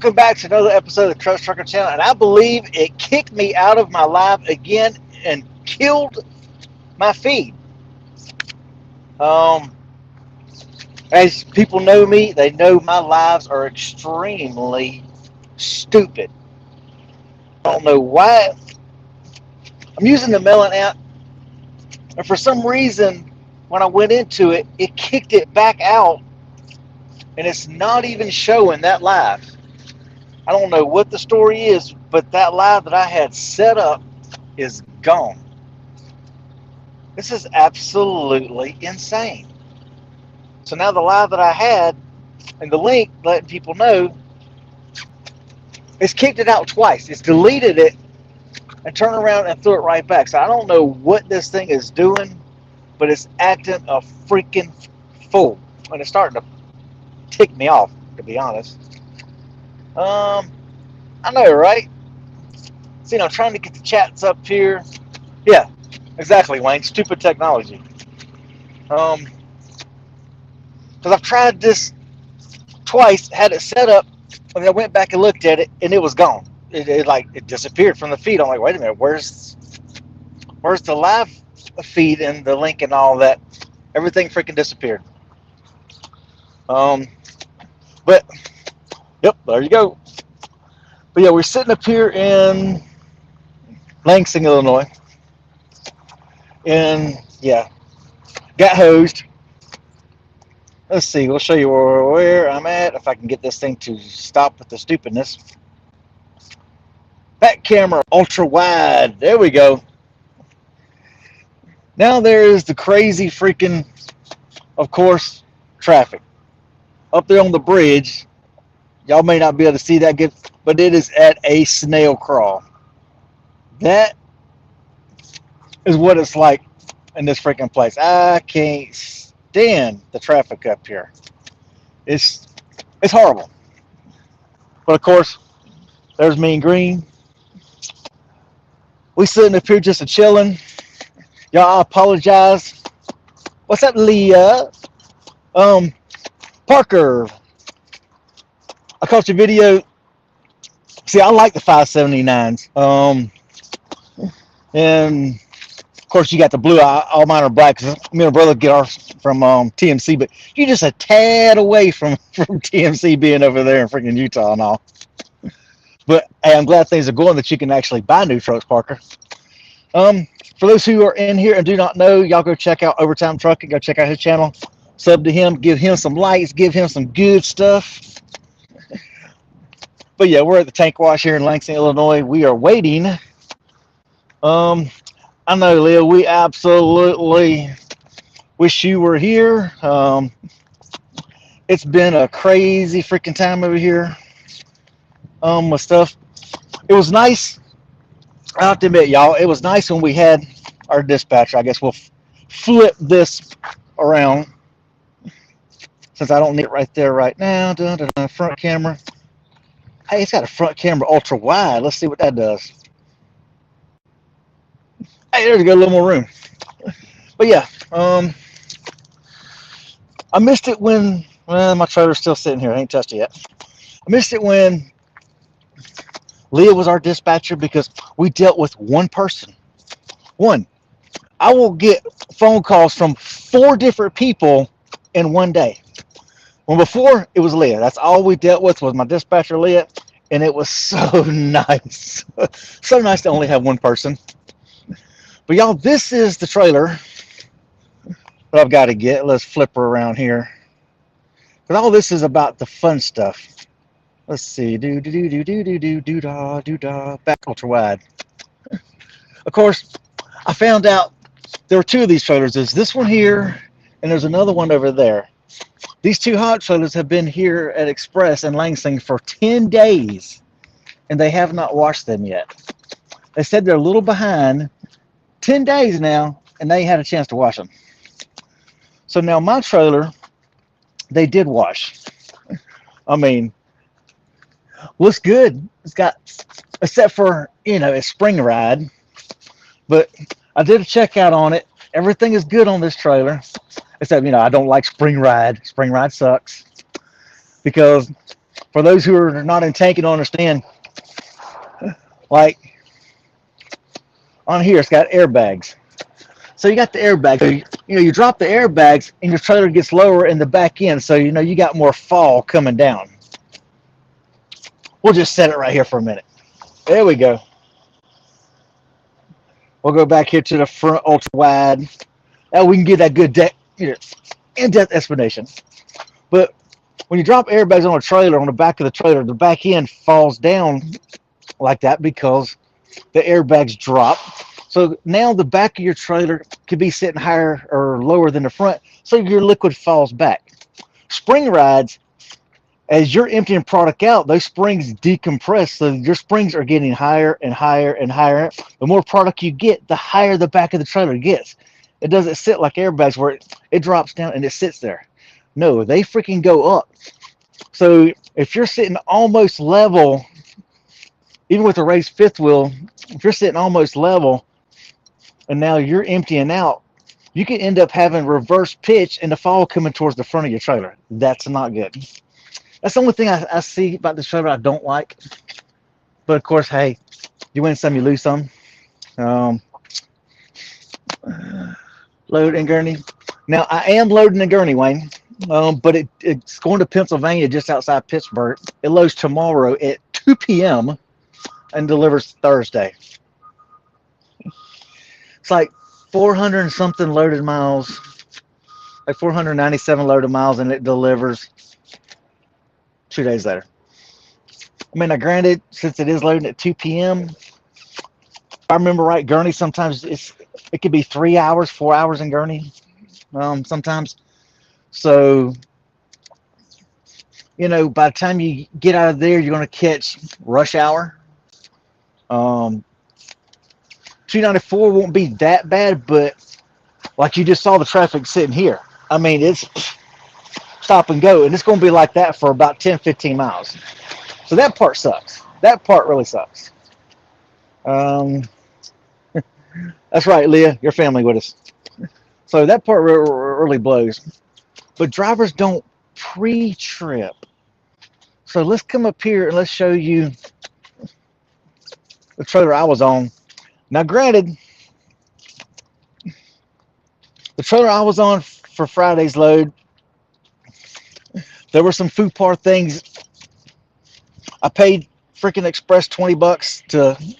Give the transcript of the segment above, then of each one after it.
Welcome back to another episode of the Truck Trucker Channel, and I believe it kicked me out of my live again and killed my feed. Um, as people know me, they know my lives are extremely stupid. I don't know why. I'm using the Melon app, and for some reason, when I went into it, it kicked it back out, and it's not even showing that live. I don't know what the story is, but that live that I had set up is gone. This is absolutely insane. So now the live that I had and the link letting people know, it's kicked it out twice. It's deleted it and turned around and threw it right back. So I don't know what this thing is doing, but it's acting a freaking fool. And it's starting to tick me off, to be honest. I know, right? See, I'm trying to get the chats up here. Yeah, exactly, Wayne. Stupid technology. Because I've tried this twice, had it set up, and then I went back and looked at it, and it was gone. It disappeared from the feed. I'm like, wait a minute, where's the live feed and the link and all that? Everything freaking disappeared. But yep, there you go. But yeah, we're sitting up here in Lansing, Illinois, and yeah, got hosed. Let's see, we'll show you where I'm at, if I can get this thing to stop with the stupidness. Back camera, ultra wide, there we go. Now there's the crazy freaking, of course, traffic. Up there on the bridge, y'all may not be able to see that good, but it is at a snail crawl. That is what it's like in this freaking place. I can't stand the traffic up here. It's horrible. But of course, there's Mean Green. We sitting up here just a chilling. Y'all, I apologize. What's up, Leah? Parker. I caught your video. See, I like the 579s. And of course, you got the blue. All mine are black. Cause me and my brother get ours from TMC, but you're just a tad away from TMC being over there in freaking Utah and all. But hey, I'm glad things are going that you can actually buy new trucks, Parker. For those who are in here and do not know, y'all go check out Overtime Trucking. Go check out his channel. Sub to him. Give him some likes. Give him some good stuff. But yeah, we're at the tank wash here in Lansing, Illinois. We are waiting. I know, Leah, we absolutely wish you were here. It's been a crazy freaking time over here with stuff. It was nice. I have to admit, y'all, it was nice when we had our dispatcher. I guess we'll flip this around since I don't need it right there right now. Front camera. Hey, it's got a front camera ultra wide. Let's see what that does. Hey, there's a little more room. But yeah, I missed it when, well, my trailer's still sitting here. I ain't touched it yet. I missed it when Leah was our dispatcher because we dealt with one person. One. I will get phone calls from 4 different people in one day. When before, it was Leah. That's all we dealt with was my dispatcher, Leah, and it was so nice. So nice to only have one person. But y'all, this is the trailer that I've got to get. Let's flip her around here. But all this is about the fun stuff. Let's see. Do-da. Back ultra wide. Of course, I found out there were 2 of these trailers. There's this one here, and there's another one over there. These 2 hot trailers have been here at Express in Lansing for 10 days, and they have not washed them yet. They said they're a little behind. 10 days now, and they had a chance to wash them. So now my trailer, they did wash. I mean, looks good. It's got, except for, a spring ride. But I did a checkout on it. Everything is good on this trailer. Except, I don't like spring ride. Spring ride sucks. Because For those who are not in tanking, don't understand, like on here, it's got airbags. So you got the airbags. So you drop the airbags, and your trailer gets lower in the back end. So you got more fall coming down. We'll just set it right here for a minute. There we go. We'll go back here to the front ultra wide. Now we can get that good in-depth explanation. But when you drop airbags on a trailer, on the back of the trailer, the back end falls down like that because the airbags drop. So now the back of your trailer could be sitting higher or lower than the front, so your liquid falls back. Spring rides, as you're emptying product out, those springs decompress, so your springs are getting higher and higher and higher. The more product you get, the higher the back of the trailer gets. It doesn't sit like airbags where it drops down and it sits there. No, they freaking go up. So if you're sitting almost level, even with a raised fifth wheel, if you're sitting almost level and now you're emptying out, you can end up having reverse pitch and the fall coming towards the front of your trailer. That's not good. That's the only thing I see about this trailer I don't like. But of course, hey, you win some, you lose some. Load and gurney. Now I am loading a gurney, Wayne, but it's going to Pennsylvania, just outside Pittsburgh. It loads tomorrow at 2 p.m. and delivers Thursday. It's like 400 and something loaded miles, like 497 loaded miles, and it delivers 2 days later. I mean, now granted, since it is loading at 2 p.m., if I remember right, gurney sometimes it could be 3 hours, 4 hours in gurney, sometimes. So, by the time you get out of there, you're going to catch rush hour. 294 won't be that bad, but like you just saw the traffic sitting here. I mean, it's stop and go, and it's going to be like that for about 10, 15 miles. So that part sucks. That part really sucks. That's right, Leah, your family with us. So that part really blows. But drivers don't pre-trip. So let's come up here and let's show you the trailer I was on. Now, granted, the trailer I was on for Friday's load, there were some FUPAR things. I paid freaking Express $20 to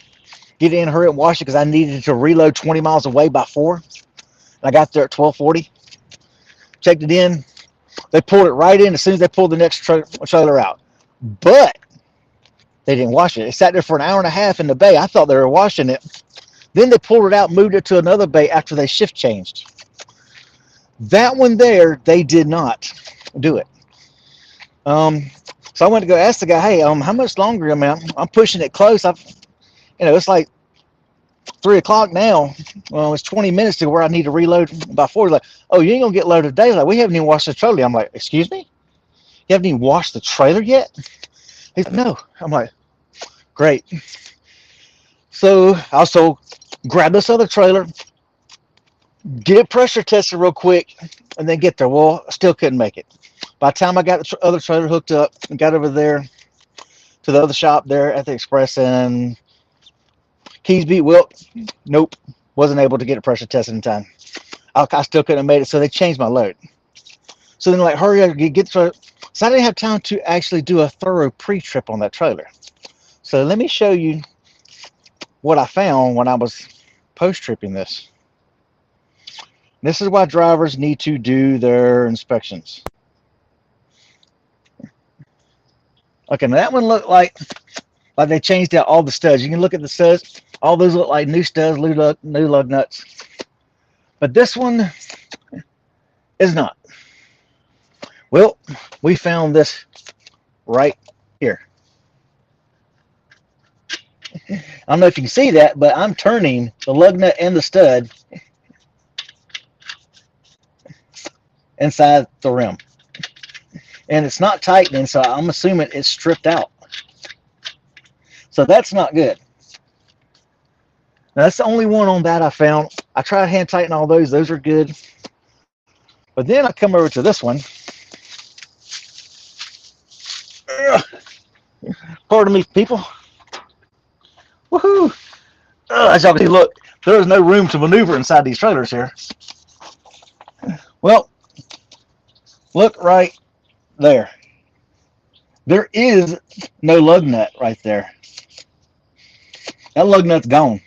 get in, hurry up, wash it because I needed to reload 20 miles away by 4. I got there at 12:40. Checked it in. They pulled it right in as soon as they pulled the next trailer out. But they didn't wash it. It sat there for an hour and a half in the bay. I thought they were washing it. Then they pulled it out, moved it to another bay after they shift changed. That one there, they did not do it. So I went to go ask the guy, hey, how much longer? I mean, I'm pushing it close. It's like 3 o'clock now. Well, it's 20 minutes to where I need to reload by 4. He's like, oh, you ain't gonna get loaded today. Like, we haven't even washed the trailer. I'm like, excuse me? You haven't even washed the trailer yet? He's like, no. I'm like, great. So I also grab this other trailer, get it pressure tested real quick, and then get there. Well, I still couldn't make it. By the time I got the other trailer hooked up and got over there to the other shop there at the Express and Keys beat Wilt, nope, wasn't able to get it pressure tested in time. I still couldn't have made it, so they changed my load. So then, like, hurry up, get the trailer. So I didn't have time to actually do a thorough pre-trip on that trailer. So let me show you what I found when I was post-tripping this. This is why drivers need to do their inspections. Okay, now that one looked like they changed out all the studs. You can look at the studs. All those look like new studs, new lug nuts. But this one is not. Well, we found this right here. I don't know if you can see that, but I'm turning the lug nut and the stud inside the rim. And it's not tightening, so I'm assuming it's stripped out. So that's not good. Now, that's the only one on that I found. I tried hand tighten all those. Those are good. But then I come over to this one. Pardon me, people. Woohoo! As y'all can see, look, there is no room to maneuver inside these trailers here. Well, look right there. There is no lug nut right there. That lug nut's gone.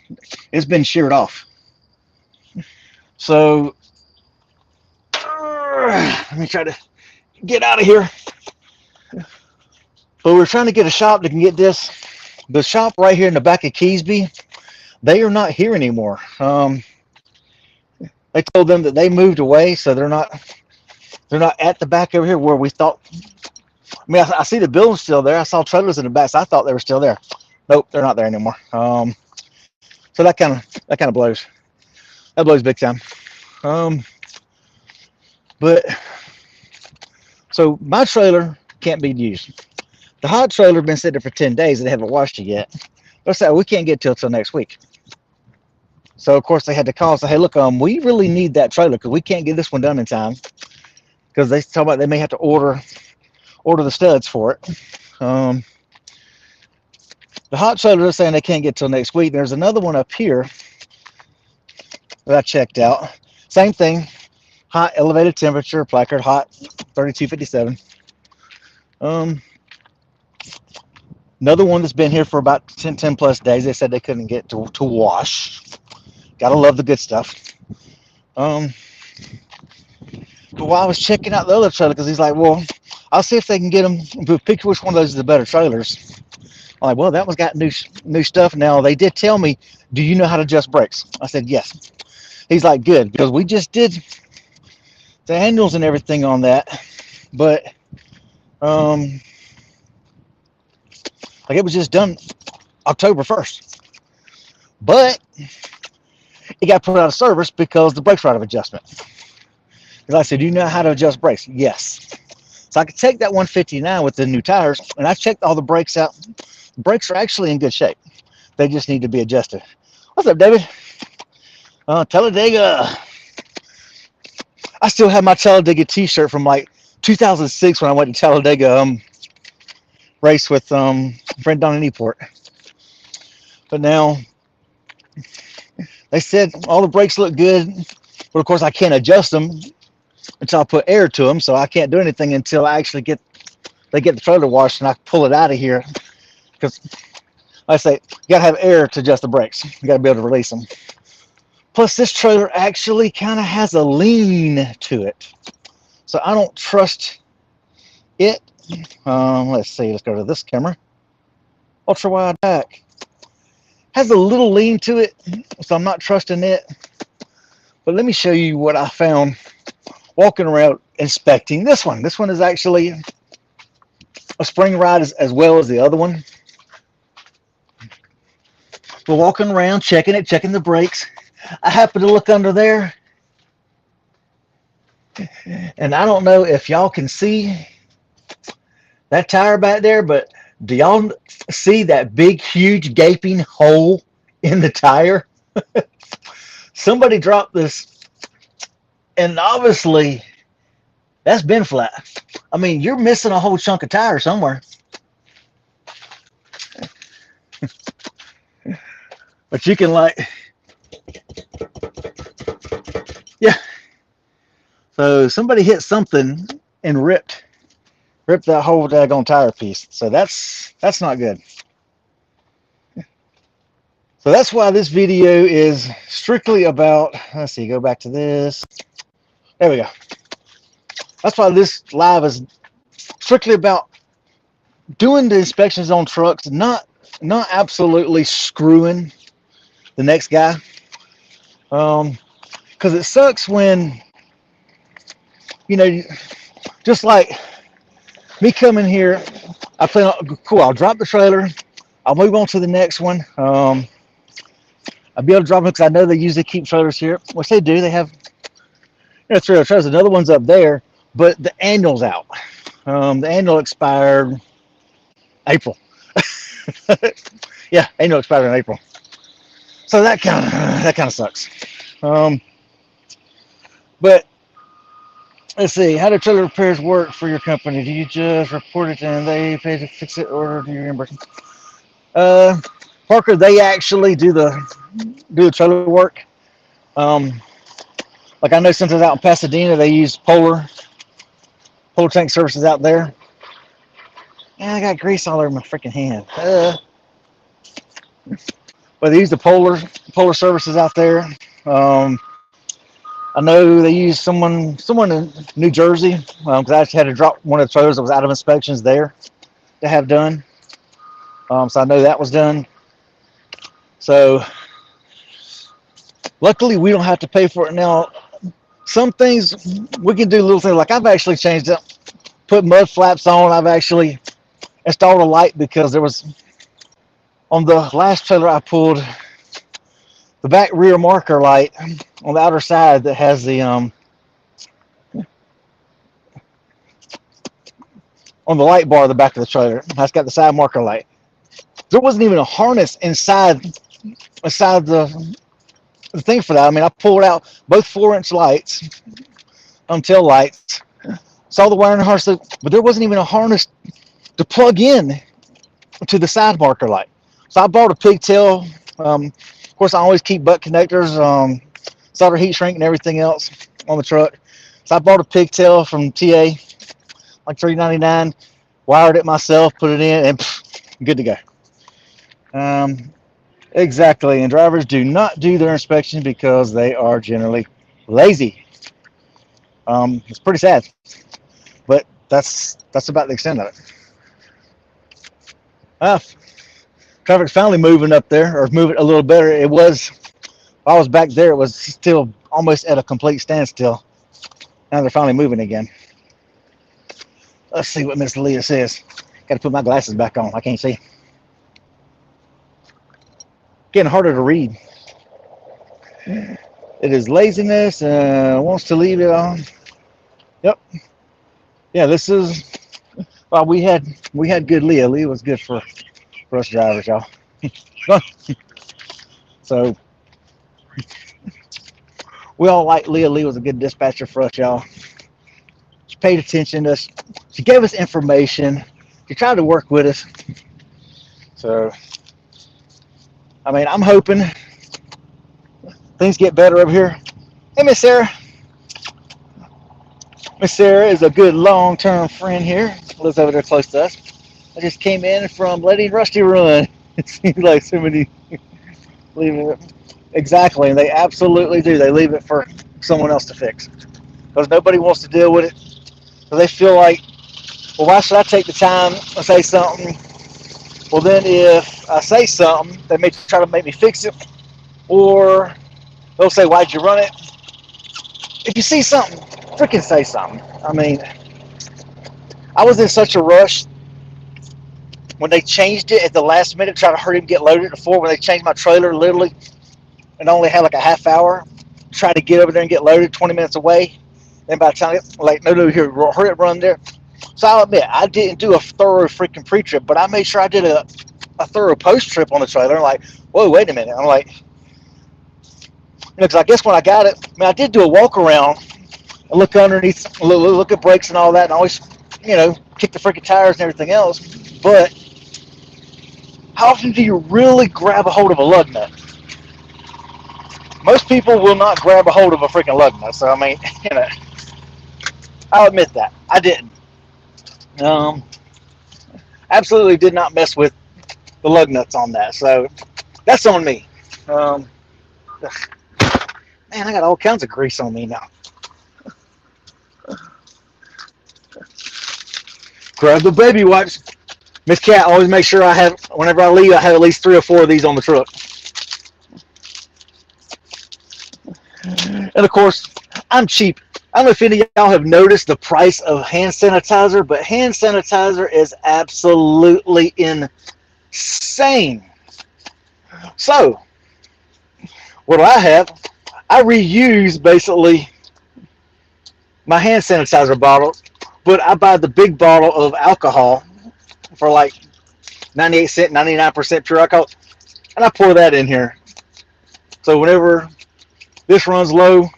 It's been sheared off. So, let me try to get out of here. But we're trying to get a shop that can get this. The shop right here in the back of Keesby, they are not here anymore. They told them that they moved away, so they're not at the back over here where we thought. I mean, I see the building still there. I saw trailers in the back, so I thought they were still there. Nope, they're not there anymore. So that kind of blows. That blows big time. But so my trailer can't be used. The hot trailer been sitting there for 10 days and they haven't washed it yet. But I said, we can't get till next week. So of course they had to call and say, hey, look, we really need that trailer because we can't get this one done in time. Because they talk about they may have to order the studs for it. The hot trailer is saying they can't get till next week. There's another one up here that I checked out. Same thing, hot elevated temperature, placard hot 3257. Another one that's been here for about 10 plus days. They said they couldn't get to wash. Gotta love the good stuff. But while I was checking out the other trailer, because he's like, well, I'll see if they can get them, pick which one of those is the better trailers. I'm like, well, that one's got new stuff. Now, they did tell me, do you know how to adjust brakes? I said, yes. He's like, good, because we just did the handles and everything on that. But, like it was just done October 1st. But it got put out of service because the brakes were out of adjustment. Because I said, do you know how to adjust brakes? Yes. So I could take that 159 with the new tires, and I checked all the brakes out. The brakes are actually in good shape. They just need to be adjusted. What's up, David? Talladega. I still have my Talladega t-shirt from like 2006 when I went to Talladega race with friend Don in Newport. But now they said all the brakes look good, but of course I can't adjust them until I put air to them, so I can't do anything until I actually get the trailer washed and I pull it out of here. Because like I say, you gotta have air to adjust the brakes. You gotta be able to release them. Plus, this trailer actually kind of has a lean to it, so I don't trust it. Let's see. Let's go to this camera. Ultra wide back has a little lean to it, so I'm not trusting it. But let me show you what I found walking around inspecting this one. This one is actually a spring ride as well as the other one. We're walking around, checking it, checking the brakes. I happen to look under there, and I don't know if y'all can see that tire back there, but do y'all see that big, huge, gaping hole in the tire? Somebody dropped this, and obviously that's been flat. I mean, you're missing a whole chunk of tire somewhere. But you can yeah. So somebody hit something and ripped that whole daggone tire piece. So that's not good. So that's why this video is strictly about, let's see, go back to this. There we go. That's why this live is strictly about doing the inspections on trucks, not absolutely screwing the next guy. Because it sucks when, you know, just like me coming here, I plan on, cool, I'll drop the trailer, I'll move on to the next one. I'll be able to drop them because I know they usually keep trailers here, which they do. They have, you know, 3 other trailers. Another one's up there, but the annual's out. The annual expired April. Yeah, annual expired in April. So that kind of sucks. But Let's see. How do trailer repairs work for your company? Do you just report it and they pay to fix it, or do you reimburse? Uh, Parker, they actually do the trailer work. Um, like I know sometimes out in Pasadena, they use Polar Tank Services out there. Yeah, I got grease all over my freaking hand. But they use the Polar Services out there. Um, I know they use someone in New Jersey because I actually had to drop one of the trailers that was out of inspections there to have done. So I know that was done. So luckily we don't have to pay for it now. Some things we can do little things like I've actually changed up, put mud flaps on. I've actually installed a light because there was on the last trailer I pulled the back rear marker light on the outer side that has the on the light bar of the back of the trailer. That's got the side marker light. There wasn't even a harness inside the thing for that. I mean, I pulled out both 4-inch lights, tail lights, saw the wiring harness, but there wasn't even a harness to plug in to the side marker light. So I bought a pigtail. Of course, I always keep butt connectors, solder heat shrink, and everything else on the truck. So I bought a pigtail from TA, like $3.99, wired it myself, put it in, and good to go. Exactly, and drivers do not do their inspection because they are generally lazy. It's pretty sad, but that's about the extent of it. Traffic's finally moving up there, or moving a little better. It was, I was back there, it was still almost at a complete standstill. Now they're finally moving again. Let's see what Miss Leah says. Got to put my glasses back on. I can't see. Getting harder to read. It is laziness. Wants to leave it on. Yep. Yeah, this is. Well, we had good Leah. Leah was good for us drivers, y'all. So we all like Leah. Leah was a good dispatcher for us, y'all. She paid attention to us. She gave us information. She tried to work with us. So, I mean, I'm hoping things get better over here. Hey, Miss Sarah. Miss Sarah is a good long-term friend here. Lives over there close to us. I just came in from letting Rusty run. It seems like somebody leaving it. Exactly, and they absolutely do. They leave it for someone else to fix because nobody wants to deal with it. So they feel like, well, why should I take the time and say something? Well, then if I say something, they may try to make me fix it, or they'll say, why'd you run it? If you see something, freaking say something. I mean, I was in such a rush when they changed it at the last minute, trying to hurry him get loaded. Before, when they changed my trailer, literally, and only had like a half hour, try to get over there and get loaded 20 minutes away. Then by the time, like, no, here, hurry up, run there. So I'll admit, I didn't do a thorough freaking pre-trip, but I made sure I did a thorough post-trip on the trailer. I'm like, whoa, wait a minute. I'm like, because I guess when I got it, I mean, I did do a walk around and look underneath, look at brakes and all that, and always, kick the freaking tires and everything else. But how often do you really grab a hold of a lug nut? Most people will not grab a hold of a freaking lug nut. So, I mean, I'll admit that. I didn't. Absolutely did not mess with the lug nuts on that. So, that's on me. Man, I got all kinds of grease on me now. Grab the baby wipes. Miss Cat always makes sure I have, whenever I leave, I have at least 3 or 4 of these on the truck. And of course, I'm cheap. I don't know if any of y'all have noticed the price of hand sanitizer, but hand sanitizer is absolutely insane. So, what do I have? I reuse basically my hand sanitizer bottle, but I buy the big bottle of alcohol for like 98 cent, 99% pure alcohol, and I pour that in here. So whenever this runs low,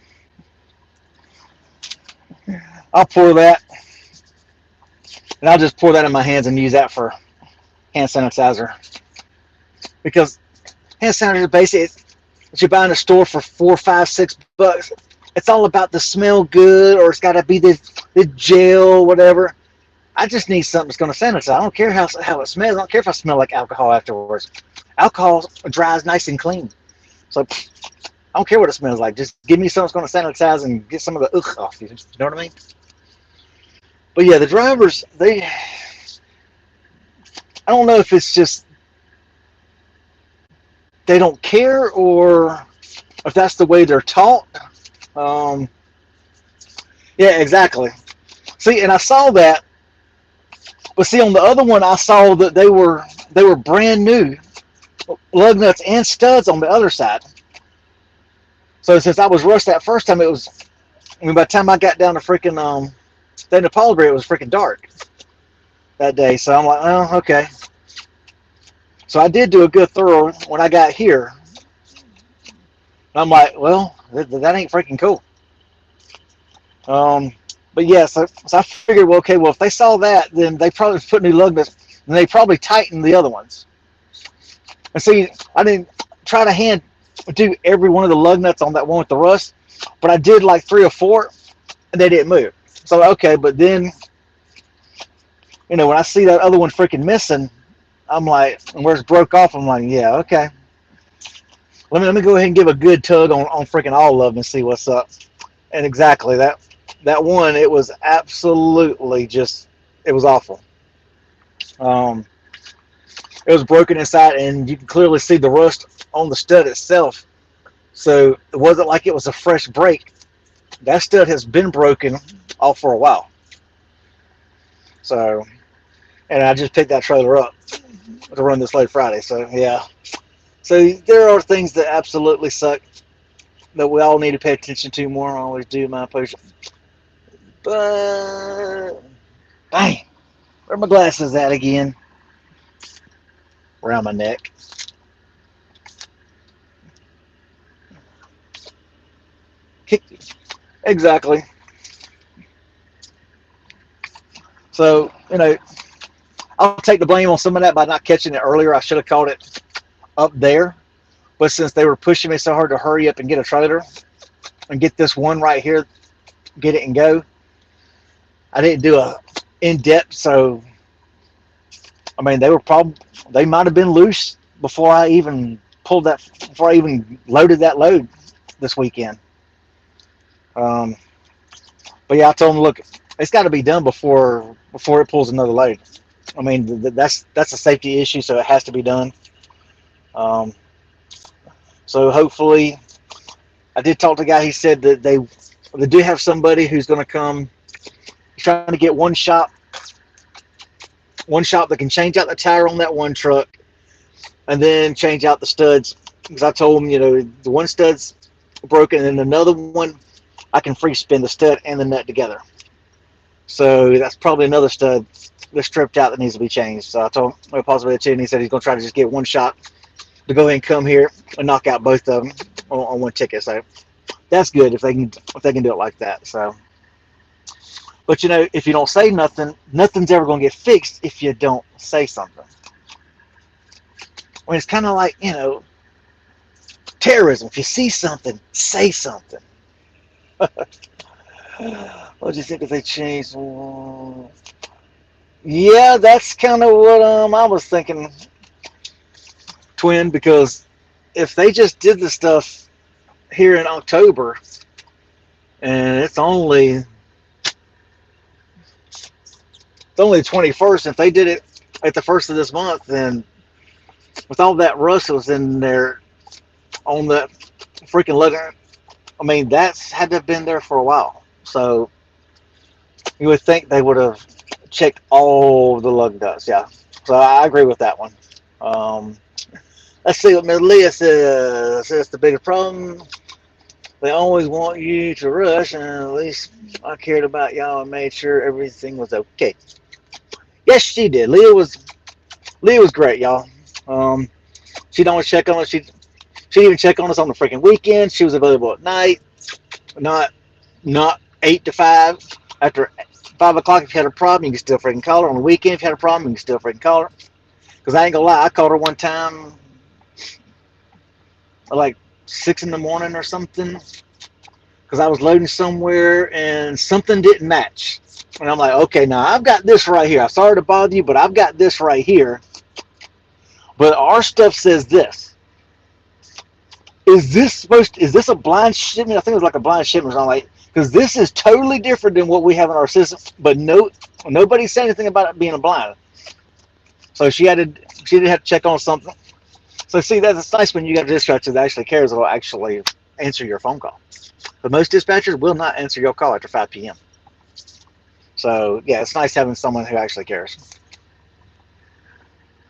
I'll pour that, and I'll just pour that in my hands and use that for hand sanitizer. Because hand sanitizer basically that you buy in a store for $4, $5, $6. It's all about the smell good, or it's got to be the gel, whatever. I just need something that's going to sanitize. I don't care how it smells. I don't care if I smell like alcohol afterwards. Alcohol dries nice and clean. So I don't care what it smells like. Just give me something that's going to sanitize and get some of the ugh off you. You know what I mean? But yeah, the drivers, I don't know if it's just they don't care or if that's the way they're taught. Um, yeah, exactly. See, and I saw that, but see on the other one, I saw that they were brand new lug nuts and studs on the other side. So since I was rushed that first time, by the time I got down to freaking Dana Paul it was freaking dark that day. So I'm like, oh, okay. So I did do a good thorough when I got here. I'm like, well, that ain't freaking cool. But yeah, so I figured, well, okay, well, if they saw that, then they probably put new lug nuts, and they probably tightened the other ones. And see, I didn't try to do every one of the lug nuts on that one with the rust, but I did like 3 or 4, and they didn't move. So okay, but then, when I see that other one freaking missing, I'm like, and where it's broke off, I'm like, yeah, okay. Let me go ahead and give a good tug on freaking all of them and see what's up. And exactly that one, it was absolutely it was awful. It was broken inside, and you can clearly see the rust on the stud itself. So it wasn't like it was a fresh break. That stud has been broken all for a while. So, and I just picked that trailer up to run this late Friday. So yeah. So there are things that absolutely suck that we all need to pay attention to more. I always do, my opinion. But dang, where are my glasses at again? Around my neck. Exactly. So, I'll take the blame on some of that by not catching it earlier. I should have caught it up there. But since they were pushing me so hard to hurry up and get a trailer and get this one right here, get it and go, I didn't do a in-depth. So, I mean, they might have been loose before I even loaded that load this weekend. But yeah, I told them, look, it's got to be done before it pulls another load. I mean, that's a safety issue, so it has to be done. So hopefully, I did talk to the guy. He said that they do have somebody who's going to come. He's trying to get one shop that can change out the tire on that one truck, and then change out the studs. Because I told him, the one stud's broken, and another one I can free spin the stud and the nut together. So that's probably another stud that's stripped out that needs to be changed. So I told him possibly too, and he said he's going to try to just get one shot to go ahead and come here and knock out both of them on one ticket. So that's good if they can do it like that. So, but if you don't say nothing, nothing's ever going to get fixed if you don't say something. I mean, it's kind of like terrorism. If you see something, say something. What do you think if they changed? Yeah, that's kind of what I was thinking, Twin, because if they just did the stuff here in October and it's only the 21st, if they did it at the first of this month, then with all that rust that was in there on the freaking lug, I mean, that's had to have been there for a while. So you would think they would have checked all the lug nuts. Yeah. So I agree with that one. Let's see what Ms. Leah says. The biggest problem, they always want you to rush, and at least I cared about y'all and made sure everything was okay. Yes, she did. Leah was great, y'all. She'd always check on us. She'd even check on us on the freaking weekend. She was available at night, not 8 to 5. After 5 o'clock, if you had a problem, you can still freaking call her. On the weekend, if you had a problem, you can still freaking call her. Because I ain't gonna lie, I called her one time at like 6 in the morning or something. Because I was loading somewhere and something didn't match. And I'm like, okay, now I've got this right here. I'm sorry to bother you, but I've got this right here. But our stuff says this. Is this a blind shipment? I think it was like a blind shipment or something like, because this is totally different than what we have in our system. But nobody said anything about it being a blind. So she did have to check on something. So see, that's nice when you got a dispatcher that actually cares, will actually answer your phone call. But most dispatchers will not answer your call after 5 p.m. So yeah, it's nice having someone who actually cares.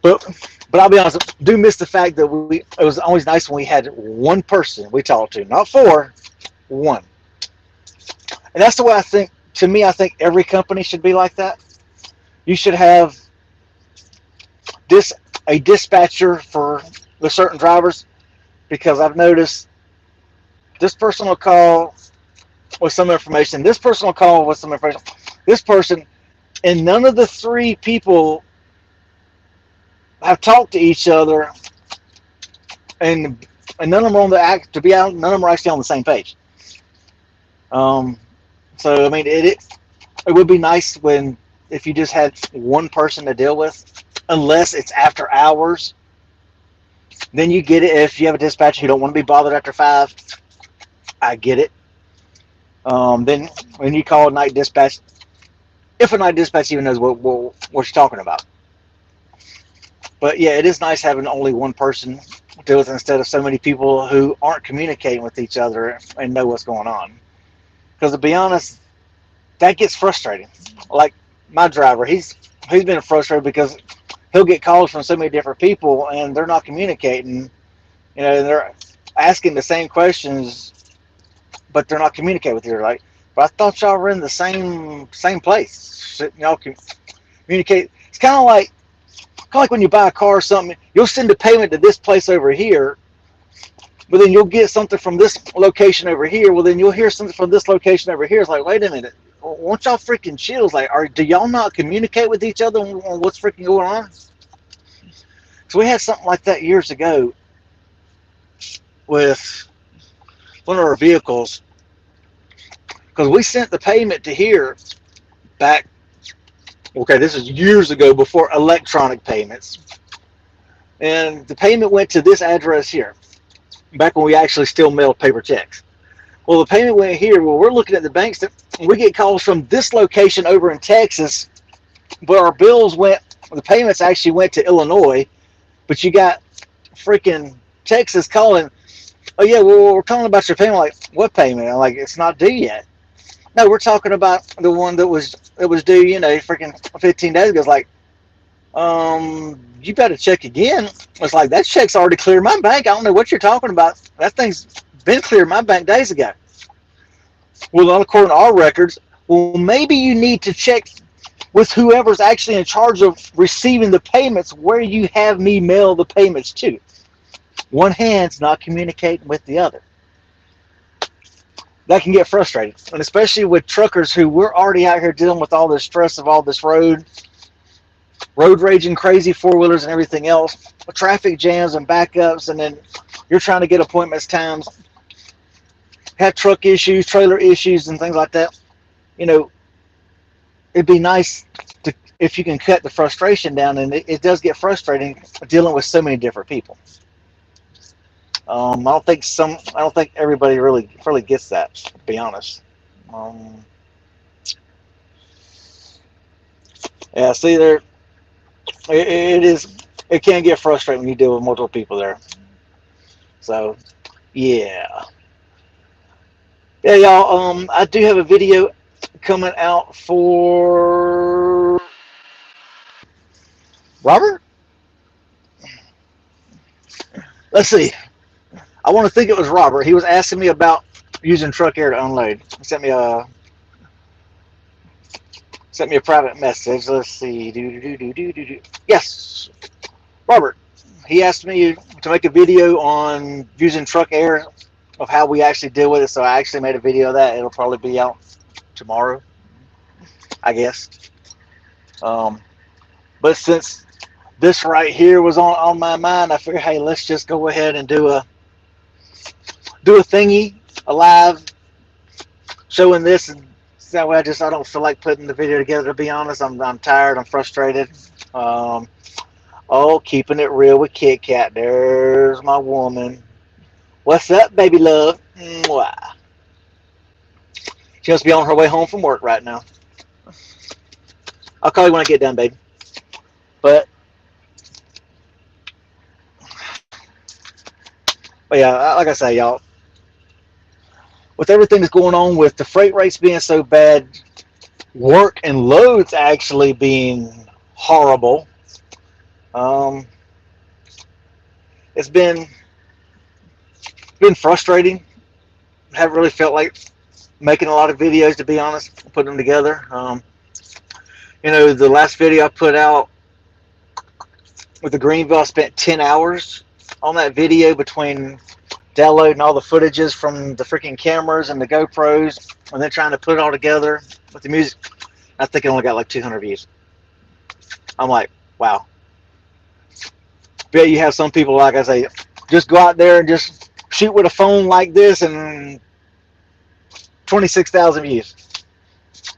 But I'll be honest, I do miss the fact that it was always nice when we had one person we talked to, not 4, 1. And that's the way I think. To me, I think every company should be like that. You should have a dispatcher for the certain drivers, because I've noticed this person will call with some information, this person will call with some information, this person, and none of the 3 people have talked to each other, and none of them are none of them are actually on the same page. So I mean, it would be nice if you just had one person to deal with, unless it's after hours. Then you get it. If you have a dispatcher who don't want to be bothered after 5, I get it. Then when you call a night dispatch, if a night dispatch even knows what you're talking about. But yeah, it is nice having only one person to deal with instead of so many people who aren't communicating with each other and know what's going on. Because to be honest, that gets frustrating. Like my driver, he's been frustrated because he'll get calls from so many different people and they're not communicating. You know, they're asking the same questions, but they're not communicating with you. Like, but I thought y'all were in the same place. Shouldn't y'all communicate? It's kind of like when you buy a car or something, you'll send a payment to this place over here, but then you'll get something from this location over here. Well, then you'll hear something from this location over here. It's like, wait a minute, won't y'all freaking chill? It's like, do y'all not communicate with each other on what's freaking going on? So we had something like that years ago with one of our vehicles, because we sent the payment to here back. Okay, this is years ago, before electronic payments. And the payment went to this address here, back when we actually still mailed paper checks. Well, the payment went here. Well, we're looking at the bank stuff. We get calls from this location over in Texas, but our bills the payments actually went to Illinois, but you got freaking Texas calling, oh yeah, well, we're calling about your payment. Like, what payment? I'm like, it's not due yet. No, we're talking about the one that was due, freaking 15 days ago. It's like, you better check again. It's like, that check's already cleared my bank. I don't know what you're talking about. That thing's been cleared my bank days ago. Well, not according to our records. Well, maybe you need to check with whoever's actually in charge of receiving the payments where you have me mail the payments to. One hand's not communicating with the other. That can get frustrating, and especially with truckers who we're already out here dealing with all the stress of all this road rage and crazy 4-wheelers and everything else, traffic jams and backups, and then you're trying to get appointments times, have truck issues, trailer issues, and things like that. It'd be nice if you can cut the frustration down, and it does get frustrating dealing with so many different people. I don't think everybody really gets that, to be honest. Yeah, see, it can get frustrating when you deal with multiple people there. So, yeah, y'all. I do have a video coming out for Robert. Let's see. I want to think it was Robert. He was asking me about using Truck Air to unload. He sent me a private message. Let's see. Yes, Robert. He asked me to make a video on using Truck Air, of how we actually deal with it. So I actually made a video of that. It'll probably be out tomorrow. I guess. But since this right here was on my mind, I figured, hey, let's just go ahead and do a thingy, a live showing this, and that way I don't feel like putting the video together. To be honest, I'm tired. I'm frustrated. Um, oh, keeping it real with Kit Kat. There's my woman. What's up, baby love? Mwah. She must be on her way home from work right now. I'll call you when I get done, baby. But yeah, like I say, y'all, with everything that's going on with the freight rates being so bad, work and loads actually being horrible, it's been frustrating. I haven't really felt like making a lot of videos, to be honest, putting them together. The last video I put out with the Greenville, I spent 10 hours on that video between downloading all the footages from the freaking cameras and the GoPros, and then trying to put it all together with the music. I think it only got like 200 views. I'm like, wow. But you have some people, like I say, just go out there and just shoot with a phone like this, and 26,000 views.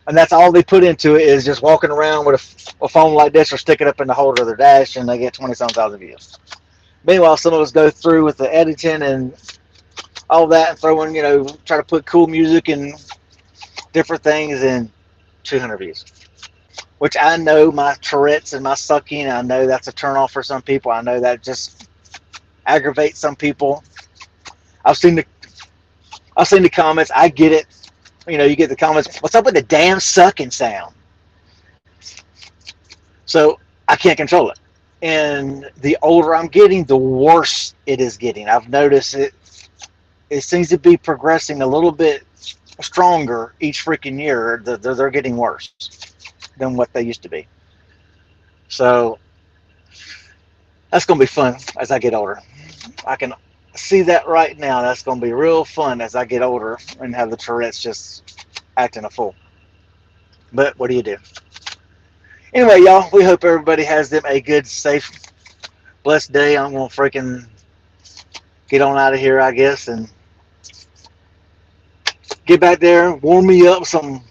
And that's all they put into it, is just walking around with a phone like this or stick it up in the holder of their dash, and they get 27,000 views. Meanwhile, some of us go through with the editing and all that and throw in, try to put cool music and different things, and 200 views. Which I know my Tourette's and my sucking, I know that's a turnoff for some people. I know that just aggravates some people. I've seen the comments. I get it. You get the comments, what's up with the damn sucking sound? So I can't control it. And the older I'm getting, the worse it is getting. I've noticed it seems to be progressing a little bit stronger each freaking year. They're getting worse than what they used to be. So that's going to be fun as I get older. I can see that right now. That's going to be real fun as I get older and have the Tourette's just acting a fool. But what do you do? Anyway, y'all, we hope everybody has them a good, safe, blessed day. I'm going to freaking get on out of here, I guess, and get back there, warm me up some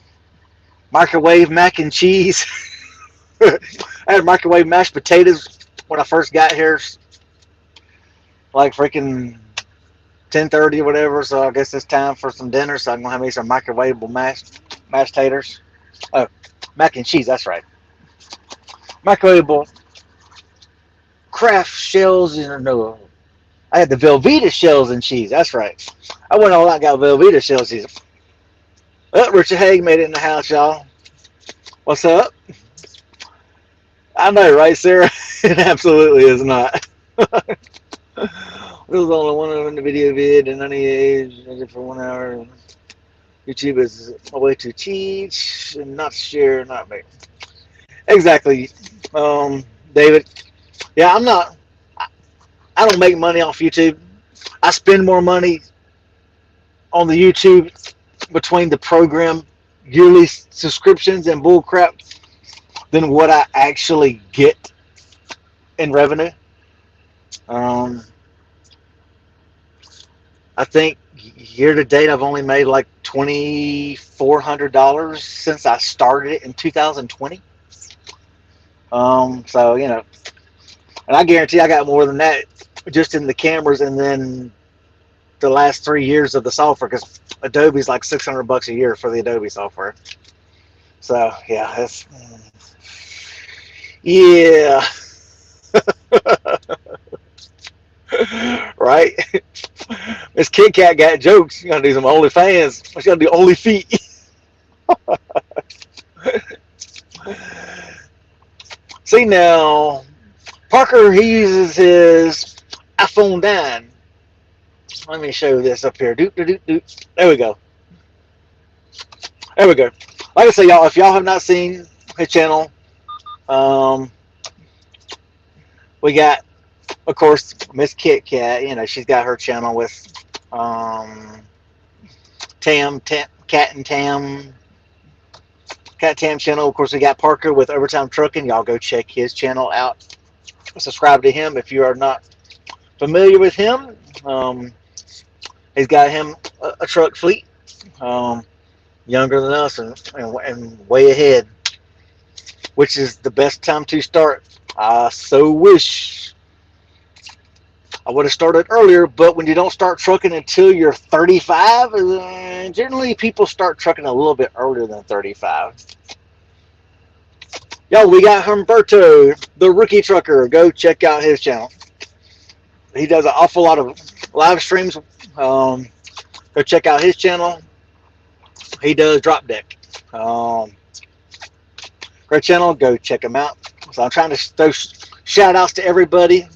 microwave mac and cheese. I had microwave mashed potatoes when I first got here, like freaking 10:30 or whatever. So I guess it's time for some dinner. So I'm gonna have me some microwavable mashed taters. Oh, mac and cheese. That's right. Microwavable Kraft shells. No, I had the Velveeta shells and cheese. That's right. I went all out and got Velveeta shells cheese. Oh, Richard Haig made it in the house, y'all. What's up? I know, right, Sarah? It absolutely is not. There was only one of them in the video vid, and none of age for 1 hour. YouTube is a way to teach and not share, not make. Exactly, David. Yeah, I don't make money off YouTube. I spend more money on the YouTube between the program yearly subscriptions and bullcrap than what I actually get in revenue. I think year to date I've only made like $2,400 since I started it in 2020. So and I guarantee I got more than that just in the cameras, and then the last 3 years of the software, because Adobe's like $600 a year for the Adobe software. So yeah, that's yeah. Right? This Kit Kat got jokes. You gotta do some OnlyFans. She's gotta do Only Feet. See now, Parker, he uses his iPhone 9. Let me show this up here. Doot, doot, doot, doot. There we go. There we go. Like I say, y'all, if y'all have not seen his channel, we got, of course, Miss Kit Kat. She's got her channel with Cat and Tam, Cat Tam channel. Of course, we got Parker with Overtime Trucking. Y'all go check his channel out. Subscribe to him if you are not familiar with him. He's got him a truck fleet, younger than us and way ahead, which is the best time to start. I so wish I would have started earlier, but when you don't start trucking until you're 35, generally people start trucking a little bit earlier than 35. Yo, we got Humberto, the rookie trucker. Go check out his channel. He does an awful lot of live streams. Go check out his channel. He does drop deck. Great channel. Go check him out. So I'm trying to throw shout outs to everybody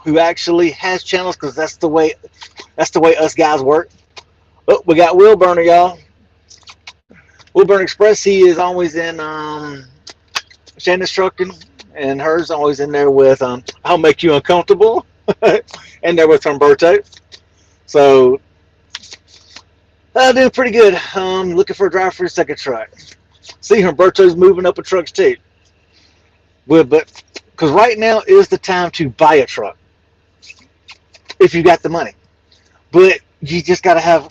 who actually has channels, because that's the way us guys work. Oh, we got Will Burner, y'all. Will Burner Express. He is always in Shannon's trucking, and hers always in there with I'll Make You Uncomfortable, and there with Humberto. So doing pretty good. Looking for a driver for a second truck. See, Humberto's moving up a trucks too. But because right now is the time to buy a truck if you got the money. But you just got to have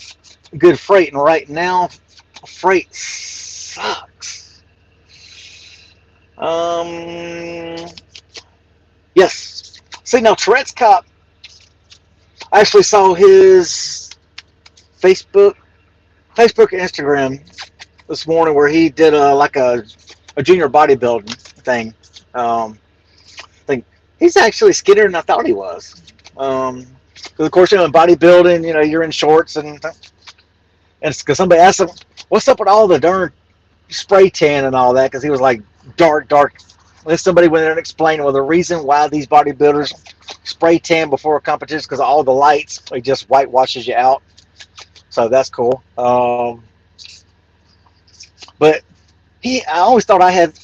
good freight, and right now freight sucks. Yes. See, now Tourette's Cop, I actually saw his Facebook and Instagram this morning where he did like a junior bodybuilding thing. I think he's actually skinnier than I thought he was. Of course, in bodybuilding, you're in shorts, and because somebody asked him, "What's up with all the darn spray tan and all that?" Because he was like dark. And somebody went there and explained, well, the reason why these bodybuilders spray tan before a competition is because all the lights, it just whitewashes you out. So that's cool. But I always thought I had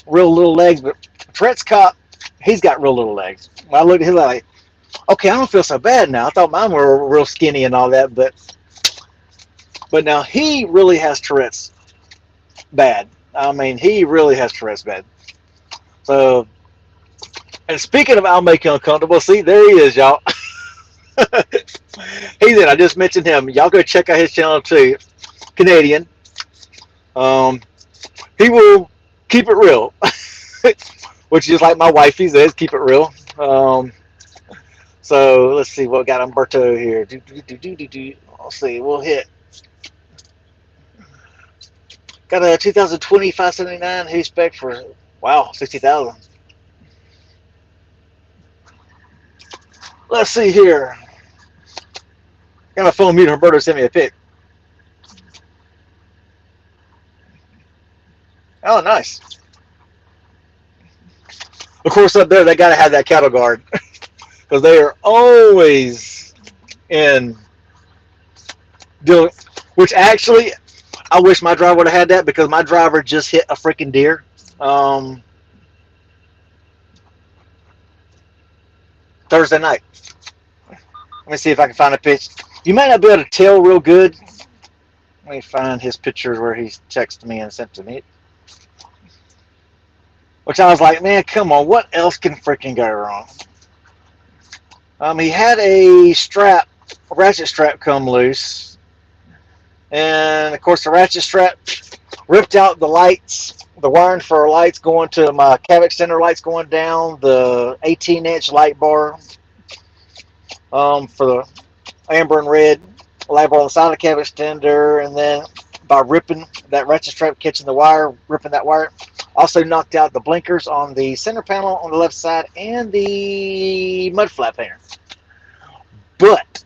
real little legs, but Tourette's Cop, he's got real little legs. When I looked at him like, okay, I don't feel so bad now. I thought mine were real skinny and all that, but now he really has Tourette's bad. I mean, he really has Tourette's bad. So, and speaking of I'll Make You Uncomfortable, see, there he is, y'all. He's in. I just mentioned him. Y'all go check out his channel too. Canadian. He will keep it real, which is like my wife. He says, keep it real. So let's see what got Humberto here. Let's see. We'll hit. Got a 2020 579 Who spec for, wow, 60,000. Let's see here. Got my phone muted. Humberto sent me a pic. Oh, nice. Of course, up there, they got to have that cattle guard because they are always in doing, which actually, I wish my driver would have had that because my driver just hit a freaking deer. Thursday night. Let me see if I can find a picture. You might not be able to tell real good. Let me find his pictures where he texted me and sent to me. Which I was like, man, come on, what else can freaking go wrong? He had a ratchet strap come loose. And of course the ratchet strap ripped out the lights, the wiring for lights going to my cab extender lights going down, the 18-inch light bar for the amber and red light bar on the side of the cab extender, and then by ripping that ratchet strap, catching the wire, ripping that wire, also knocked out the blinkers on the center panel on the left side and the mud flap hanger. But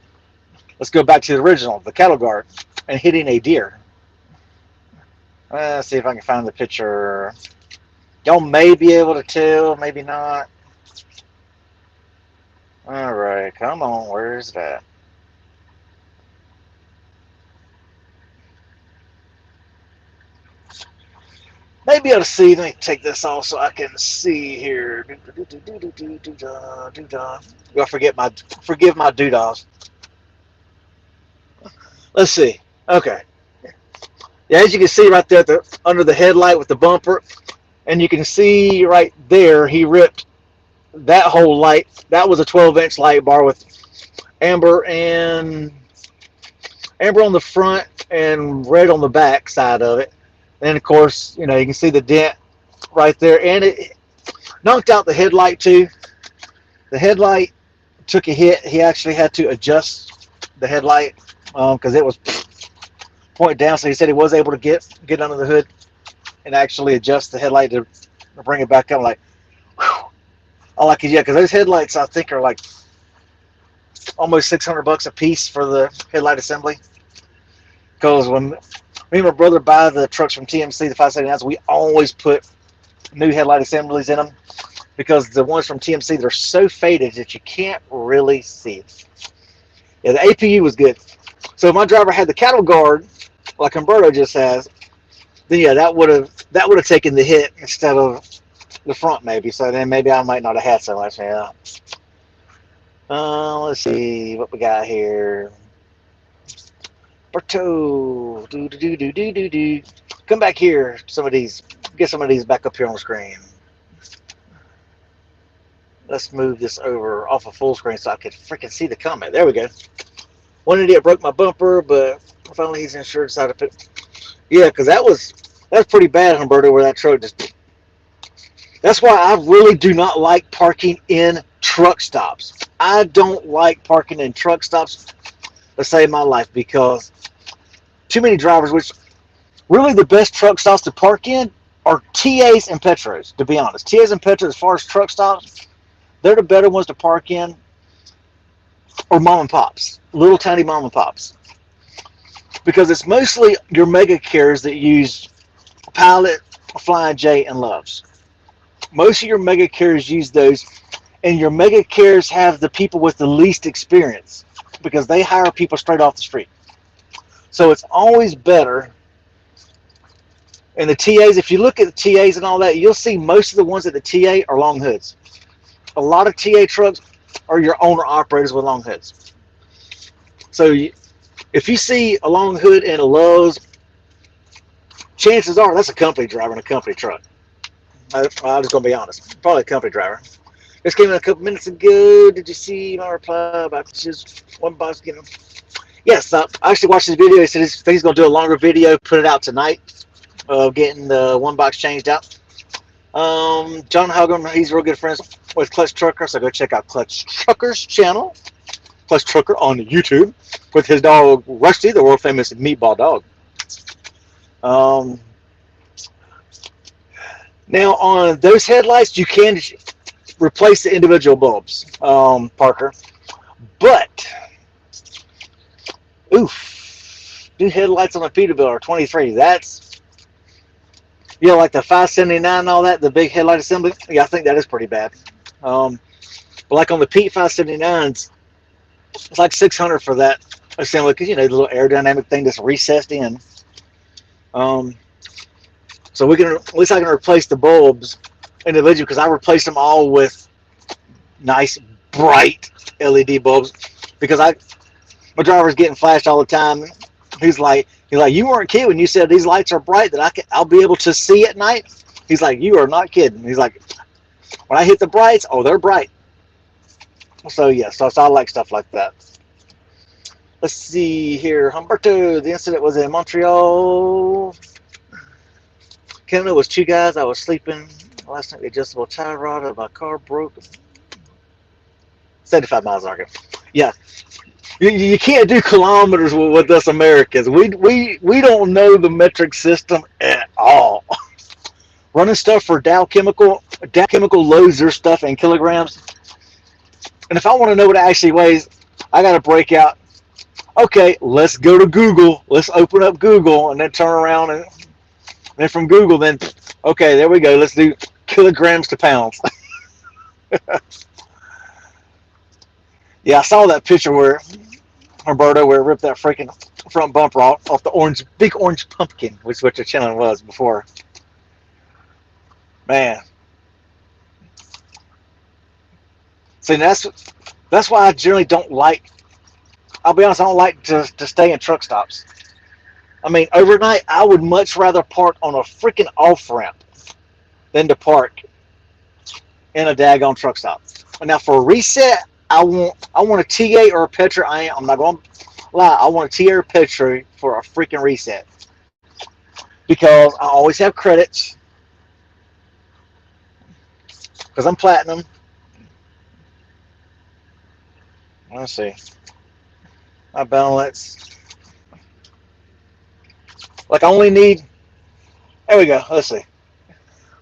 let's go back to the original, the cattle guard, and hitting a deer. Let's see if I can find the picture. Y'all may be able to tell, maybe not. All right, come on, where's that? Maybe able to see. Let me take this off so I can see here. Well, forgive my doodahs. Let's see. Okay. Yeah, as you can see right there under the headlight with the bumper, and you can see right there he ripped that whole light. That was a 12-inch light bar with amber and amber on the front and red on the back side of it. And of course, you can see the dent right there, and it knocked out the headlight too. The headlight took a hit. He actually had to adjust the headlight because it was pointed down. So he said he was able to get under the hood and actually adjust the headlight to bring it back up. Like, whew. I like it, yeah, because those headlights I think are like almost $600 a piece for the headlight assembly. Because when me and my brother buy the trucks from TMC, the 579s, we always put new headlight assemblies in them because the ones from TMC, they're so faded that you can't really see it. Yeah, the APU was good. So if my driver had the cattle guard like Humberto just has, then yeah, that would have taken the hit instead of the front maybe. So then maybe I might not have had so much. Yeah. Let's see what we got here. Berto, do. Come back here. Get some of these back up here on the screen. Let's move this over off of full screen so I could freaking see the comment. There we go. One idiot broke my bumper, but finally he's insured side of it. Yeah, because that's pretty bad, Humberto, where that truck just. That's why I really do not like parking in truck stops. I don't like parking in truck stops to save my life because too many drivers, which really the best truck stops to park in are TAs and Petros, to be honest. TAs and Petros, as far as truck stops, they're the better ones to park in, or mom and pops, little tiny mom and pops. Because it's mostly your mega cares that use Pilot, Flying J, and Loves. Most of your mega cares use those, and your mega cares have the people with the least experience because they hire people straight off the street. So it's always better. And the TAs, if you look at the TAs and all that, you'll see most of the ones at the TA are long hoods. A lot of TA trucks are your owner operators with long hoods. So if you see a long hood and a Lowe's, chances are that's a company driver in a company truck. I'm just going to be honest. Probably a company driver. This came in a couple minutes ago. Did you see my reply about just one box getting? Yes, I actually watched his video. He said he's going to do a longer video, put it out tonight, of getting the one box changed out. John Hogan, he's real good friends with Clutch Trucker, so go check out Clutch Trucker's channel, Clutch Trucker on YouTube, with his dog Rusty, the world famous meatball dog. Now on those headlights, you can replace the individual bulbs, Parker, but new headlights on a Peterbilt are 23. That's, like the 579 and all that, the big headlight assembly. Yeah, I think that is pretty bad. But like on the Pete 579s, it's like $600 for that assembly because the little aerodynamic thing that's recessed in. So at least I can replace the bulbs individually because I replaced them all with nice bright LED bulbs because my driver's getting flashed all the time. He's like, you weren't kidding when you said these lights are bright that I'll be able to see at night. He's like, you are not kidding. He's like, when I hit the brights, they're bright. So yeah, so I like stuff like that. Let's see here, Humberto. The incident was in Montreal. Canada was two guys. I was sleeping last night. The adjustable tie rod of my car broke. 75 miles an hour. Yeah. You can't do kilometers with us Americans. We don't know the metric system at all. Running stuff for Dow Chemical loads their stuff in kilograms. And if I want to know what it actually weighs, I got to break out. Okay, let's go to Google. Let's open up Google and then turn around and then from Google, then okay, there we go. Let's do kilograms to pounds. Yeah, I saw that picture where Humberto where it ripped that freaking front bumper off the big orange pumpkin, which is what your channel was before. Man. See, that's why I generally don't like. I'll be honest, I don't like to stay in truck stops. I mean, overnight, I would much rather park on a freaking off ramp than to park in a daggone truck stop. Now for a reset, I want a TA or a Petra. I'm not going to lie. I want a TA or a Petra for a freaking reset because I always have credits because I'm platinum. Let's see. My balance. Like I only need. There we go. Let's see.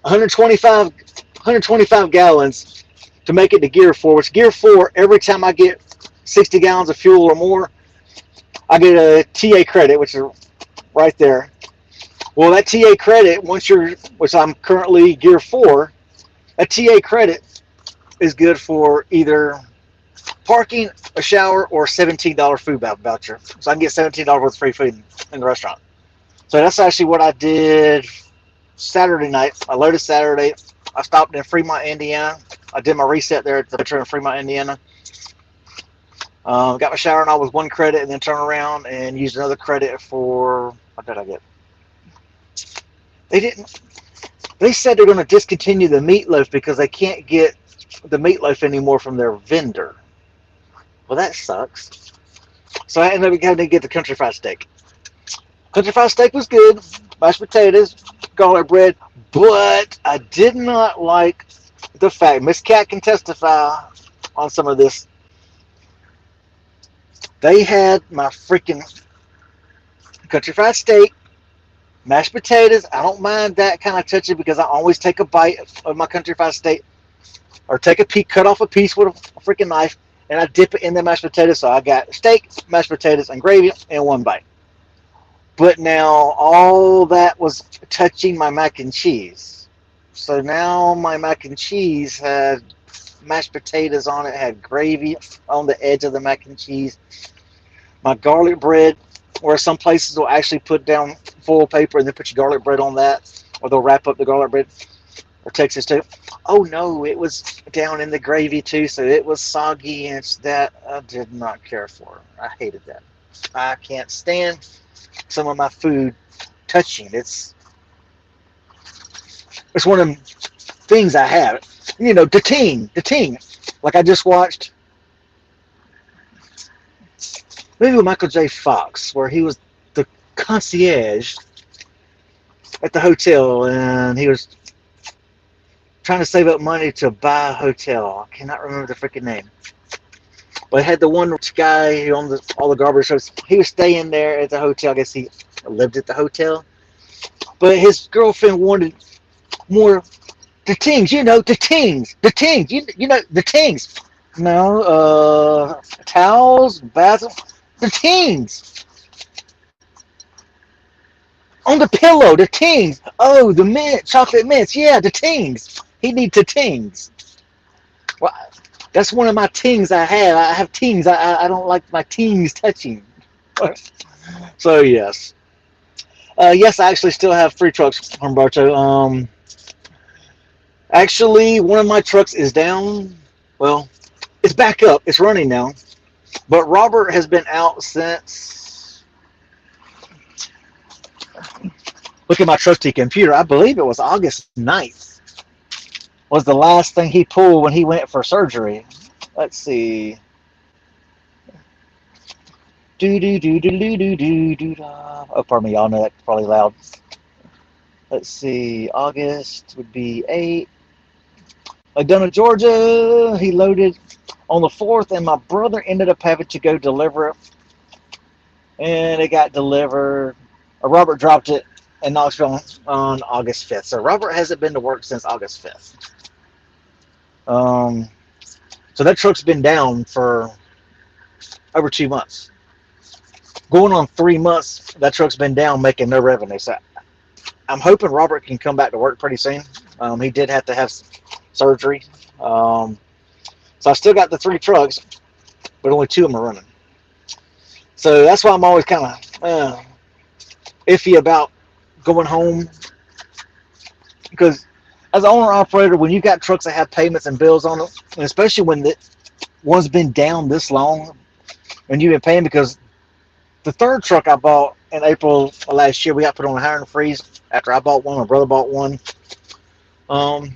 125 gallons to make it to Gear 4. Which Gear 4, every time I get 60 gallons of fuel or more, I get a TA credit, which is right there. Well, that TA credit, which I'm currently Gear 4, a TA credit is good for either parking, a shower, or $17 food voucher. So I can get $17 worth of free food in the restaurant. So that's actually what I did Saturday night. I loaded Saturday. I stopped in Fremont, Indiana. I did my reset there at the Metro in Fremont, Indiana. Got my shower and all with one credit, and then turned around and used another credit for, what did I get? They said they're going to discontinue the meatloaf because they can't get the meatloaf anymore from their vendor. Well, that sucks. So I ended up having to get the country fried steak. Country fried steak was good. Mashed potatoes, garlic bread, but I did not like the fact, Miss Cat can testify on some of this. They had my freaking country fried steak, mashed potatoes. I don't mind that kind of touching because I always take a bite of my country fried steak or take a piece, cut off a piece with a freaking knife, and I dip it in the mashed potatoes. So I got steak, mashed potatoes, and gravy in one bite. But now all that was touching my mac and cheese. So now my mac and cheese had mashed potatoes on it, had gravy on the edge of the mac and cheese. My garlic bread, where some places will actually put down foil paper and then put your garlic bread on that, or they'll wrap up the garlic bread, or Texas too. Oh no, it was down in the gravy too, so it was soggy, and that I did not care for. I hated that. I can't stand some of my food touching. It's one of them things I have. You know, the ting. Like I just watched maybe with Michael J. Fox, where he was the concierge at the hotel, and he was trying to save up money to buy a hotel. I cannot remember the freaking name. But I had the one rich guy who owned all the garbage shows. He was staying there at the hotel. I guess he lived at the hotel. But his girlfriend wanted more, the tings, you know, the tings, you know, the tings. No, towels, bathroom, the tings. On the pillow, the tings. Oh, the mint, chocolate mints. Yeah, the tings. He needs the tings. Well, that's one of my tings I have. I have tings. I don't like my tings touching. So, yes. Yes, I actually still have 3 trucks, Humberto. Actually, one of my trucks is down. Well, it's back up. It's running now. But Robert has been out since... Look at my trusty computer. I believe it was August 9th. Was the last thing he pulled when he went for surgery. Let's see. Oh, pardon me, y'all know that's probably loud. Let's see. August would be 8. McDonough, Georgia. He loaded on the 4th, and my brother ended up having to go deliver it. And it got delivered. Robert dropped it in Knoxville on August 5th. So Robert hasn't been to work since August 5th. So that truck's been down for over 2 months. Going on 3 months, that truck's been down, making no revenue. So I'm hoping Robert can come back to work pretty soon. He did have to have surgery. So I still got the 3 trucks, but only 2 of them are running. So that's why I'm always kind of iffy about going home. Because as an owner-operator, when you've got trucks that have payments and bills on them, and especially when one's been down this long, and you've been paying because The third truck I bought in April of last year, we got put on a hire and freeze after I bought one. My brother bought one. Um,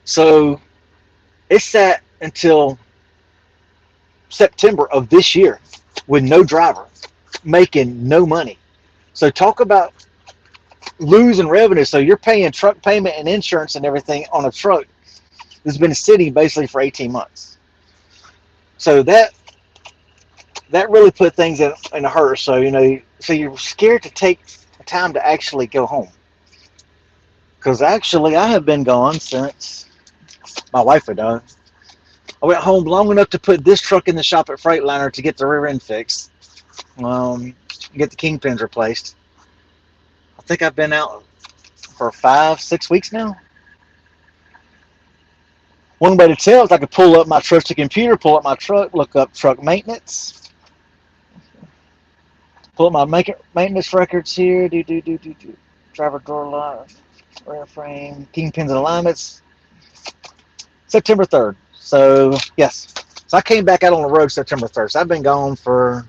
so it sat until September of this year with no driver, making no money. So talk about losing revenue. So you're paying truck payment and insurance and everything on a truck that's been sitting basically for 18 months. So that really put things in a hurry. So so you're scared to take time to actually go home. Because actually, I have been gone since my wife had done. I went home long enough to put this truck in the shop at Freightliner to get the rear end fixed, get the kingpins replaced. I think I've been out for 5-6 weeks now. One way to tell is I could pull up my trusted computer, pull up my truck, look up truck maintenance, pull up my maintenance records here, do. Driver door lock, rear frame, kingpins and alignments. September 3rd. So, yes. So I came back out on the road September 3rd. So I've been gone for,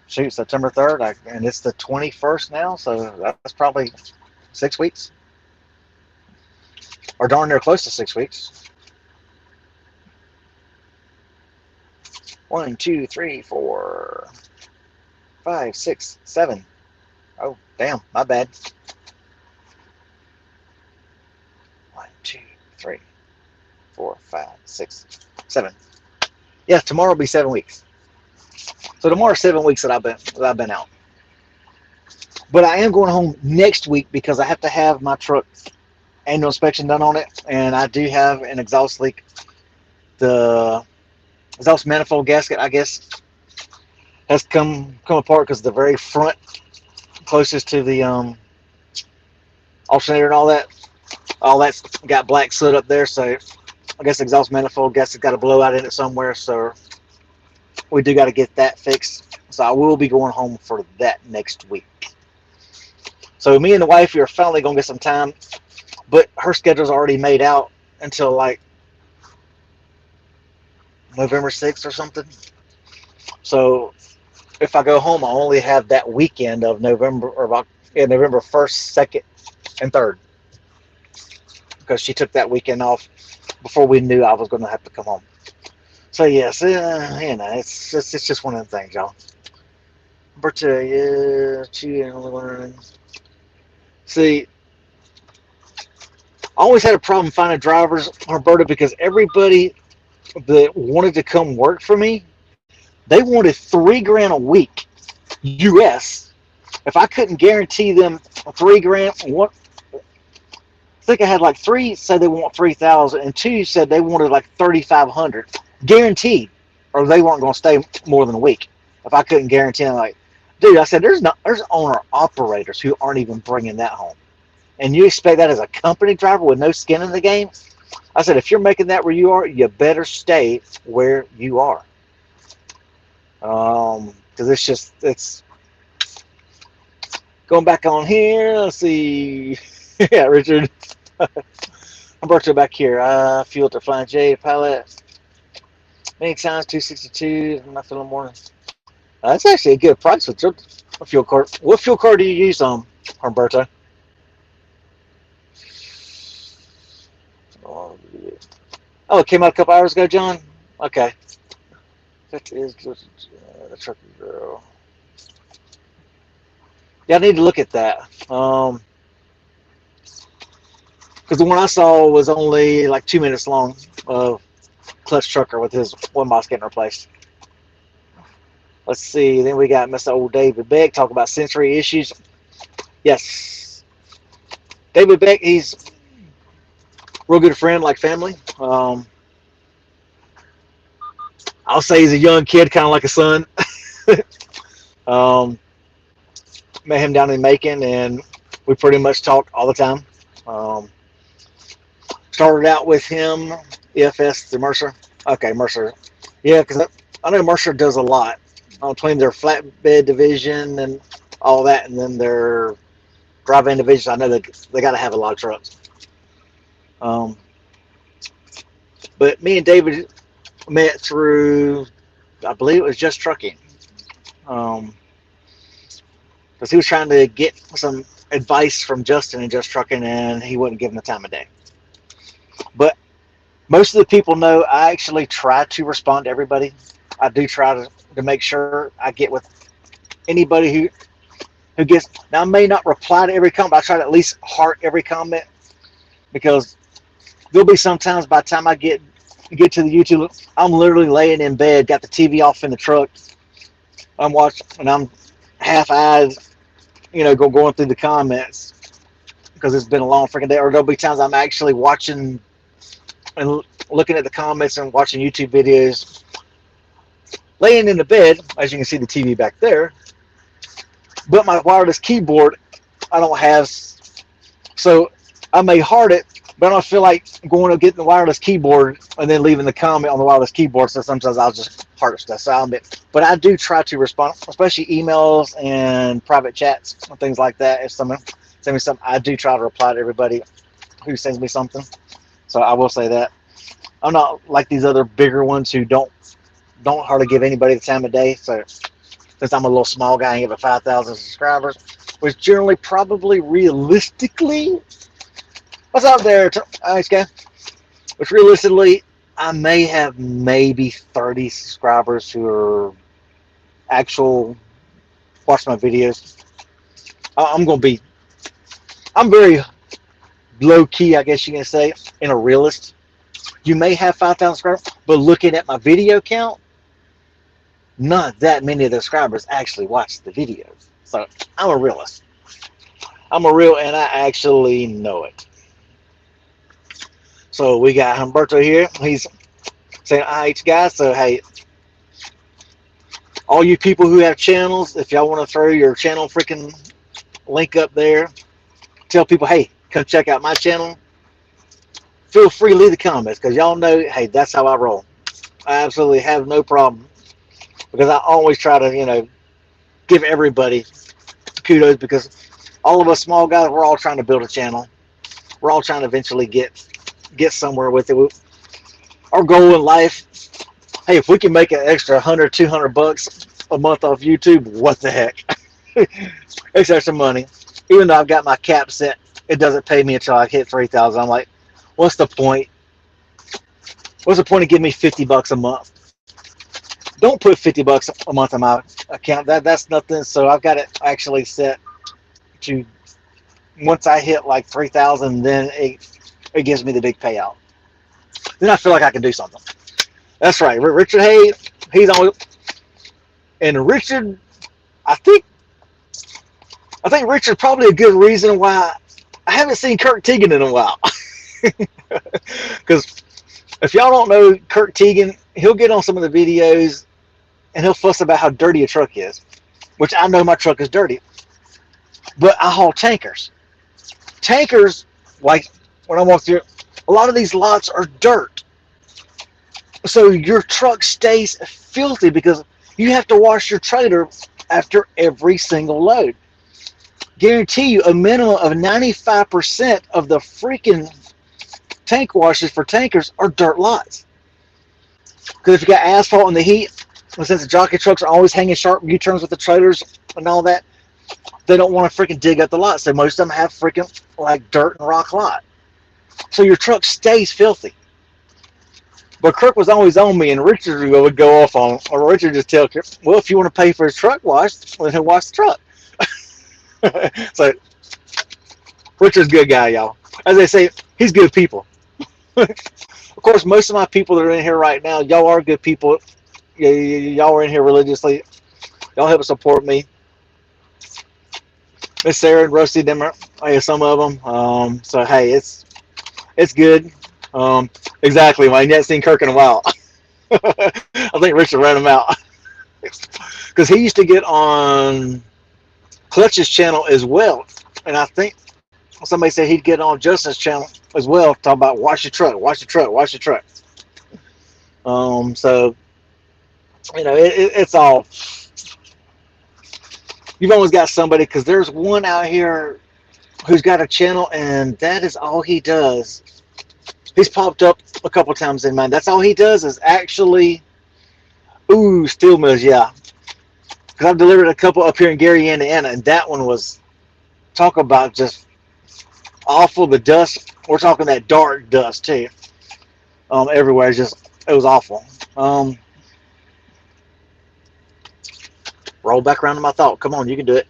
September 3rd. And it's the 21st now. So that's probably 6 weeks. Or darn near close to 6 weeks. 1, 2, 3, 4, 5, 6, 7. Oh, damn. My bad. 1, 2, 3, 4, 5, 6, 7. Yeah, tomorrow will be 7 weeks. So tomorrow's 7 weeks that I've been out. But I am going home next week because I have to have my truck annual inspection done on it, and I do have an exhaust leak. The exhaust manifold gasket, I guess, has come apart because the very front, closest to the alternator and all that's got black soot up there. So I guess the exhaust manifold gasket got a blowout in it somewhere. So we do got to get that fixed. So I will be going home for that next week. So me and the wife, we are finally going to get some time. But her schedule's already made out until like November 6th or something. So if I go home, I only have that weekend of November 1st, 2nd, and 3rd. Because she took that weekend off before we knew I was going to have to come home. So yes, it's just one of the things, y'all. Berta, see, I always had a problem finding drivers, Alberta, because everybody that wanted to come work for me, they wanted $3,000 a week, US. If I couldn't guarantee them $3,000, what? I think I had like 3 said they want 3,000, and 2 said they wanted like 3,500, guaranteed, or they weren't going to stay more than a week. If I couldn't guarantee them, like, dude, I said there's owner operators who aren't even bringing that home. And you expect that as a company driver with no skin in the game? I said, if you're making that where you are, you better stay where you are. Because it's going back on here. Let's see. Yeah, Richard. Humberto back here. Fuel to Flying J pilot. Many times 262. Nothing in the morning. That's actually a good price with your fuel card. What fuel card do you use, Humberto? Oh, it came out a couple hours ago, John? Okay. That is just the trucker girl. Yeah, I need to look at that. Because the one I saw was only like 2 minutes long of Clutch Trucker with his one box getting replaced. Let's see. Then we got Mr. Old David Beck talking about sensory issues. Yes. David Beck, he's a real good friend, like family. I'll say he's a young kid, kind of like a son. Met him down in Macon, and we pretty much talk all the time. Started out with him, EFS to Mercer. Okay, Mercer. Yeah, because I know Mercer does a lot between their flatbed division and all that, and then their drive-in division. I know they got to have a lot of trucks. But me and David met through, I believe it was Just Trucking. Because he was trying to get some advice from Justin and Just Trucking, and he wouldn't give him the time of day. But most of the people know I actually try to respond to everybody. I do try to make sure I get with anybody who gets. Now I may not reply to every comment, but I try to at least heart every comment, because there'll be sometimes by the time I get to the YouTube, I'm literally laying in bed, got the TV off in the truck. I'm watching, and I'm half-eyed, going through the comments because it's been a long freaking day. Or there'll be times I'm actually watching and looking at the comments and watching YouTube videos, laying in the bed, as you can see the TV back there. But my wireless keyboard, I don't have, so I may heart it, but I don't feel like going to get the wireless keyboard and then leaving the comment on the wireless keyboard. So sometimes I'll just heart stuff. So I'll admit, but I do try to respond, especially emails and private chats and things like that. If someone sends me something, I do try to reply to everybody who sends me something. So I will say that I'm not like these other bigger ones who don't hardly give anybody the time of day. So since I'm a little small guy and have 5,000 subscribers, which generally probably realistically, what's out there? Nice guy. Which realistically, I may have maybe 30 subscribers who are actual watch my videos. I'm very low key, I guess you can say, in a realist. You may have 5,000 subscribers, but looking at my video count, not that many of the subscribers actually watch the videos. So I'm a realist. I'm a real, and I actually know it. So we got Humberto here. He's saying IH guys. So hey, all you people who have channels, if y'all want to throw your channel freaking link up there, tell people, hey, come check out my channel. Feel free to leave the comments, because y'all know, hey, that's how I roll. I absolutely have no problem, because I always try to, give everybody kudos, because all of us small guys, we're all trying to build a channel. We're all trying to eventually get somewhere with it. Our goal in life, hey, if we can make an extra $100-200 a month off YouTube, what the heck? It's extra money. Even though I've got my cap set, it doesn't pay me until I hit 3,000. I'm like, what's the point? What's the point of giving me $50 a month? Don't put $50 a month on my account. That's nothing. So I've got it actually set to, once I hit like 3,000, then it gives me the big payout. Then I feel like I can do something. That's right. Richard Hay, he's always, and Richard, I think Richard probably a good reason why I haven't seen Kirk Teagan in a while. Because if y'all don't know Kirk Teagan, he'll get on some of the videos and he'll fuss about how dirty a truck is, which I know my truck is dirty. But I haul tankers. Tankers, like when I walk through, a lot of these lots are dirt. So your truck stays filthy because you have to wash your trailer after every single load. Guarantee you a minimum of 95% of the freaking tank washes for tankers are dirt lots. Because if you got asphalt in the heat, and since the jockey trucks are always hanging sharp U-turns with the trailers and all that, they don't want to freaking dig up the lot. So most of them have freaking like dirt and rock lot. So your truck stays filthy. But Kirk was always on me, and Richard would go off on, or Richard just tell Kirk, well, if you want to pay for his truck wash, well, then he'll wash the truck. So Richard's a good guy, y'all. As they say, he's good people. Of course, most of my people that are in here right now, y'all are good people. Y'all are in here religiously. Y'all help support me. Miss Sarah and Rusty, them are some of them. So hey, it's good. Exactly. I ain't seen Kirk in a while. I think Richard ran him out because he used to get on Clutch's channel as well, and I think somebody said he'd get on Justin's channel as well, talking about wash your truck, wash your truck, wash your truck. So it's all. You've always got somebody, because there's one out here who's got a channel, and that is all he does. He's popped up a couple times in mine. That's all he does is actually, steel mills, yeah. because I've delivered a couple up here in Gary, Indiana, and that one was, talk about just awful. The dust, we're talking that dark dust too, everywhere. It was awful. Roll back around to my thought. Come on, you can do it.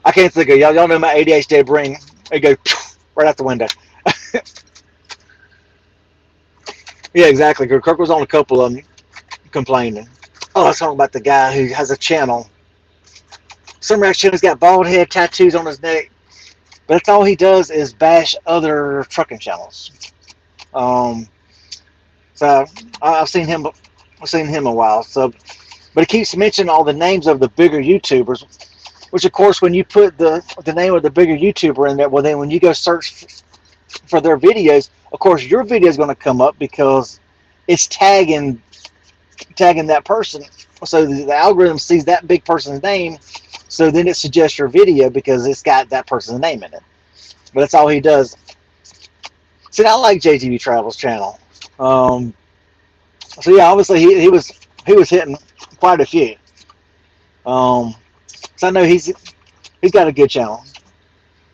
I can't think of y'all. Y'all know my ADHD brain. It goes right out the window. Yeah, exactly. Kirk was on a couple of them complaining. Oh, I was talking about the guy who has a channel. Some reaction, he's got bald head, tattoos on his neck, but that's all he does is bash other trucking channels. So I've seen him. I've seen him a while. So, but he keeps mentioning all the names of the bigger YouTubers, which of course, when you put the name of the bigger YouTuber in there, well, then when you go search for their videos, of course, your video is going to come up because it's tagging that person. So the algorithm sees that big person's name, so then it suggests your video because it's got that person's name in it. But that's all he does. See, I like JTV Travels channel. So yeah, obviously he was hitting quite a few. So I know he's got a good channel.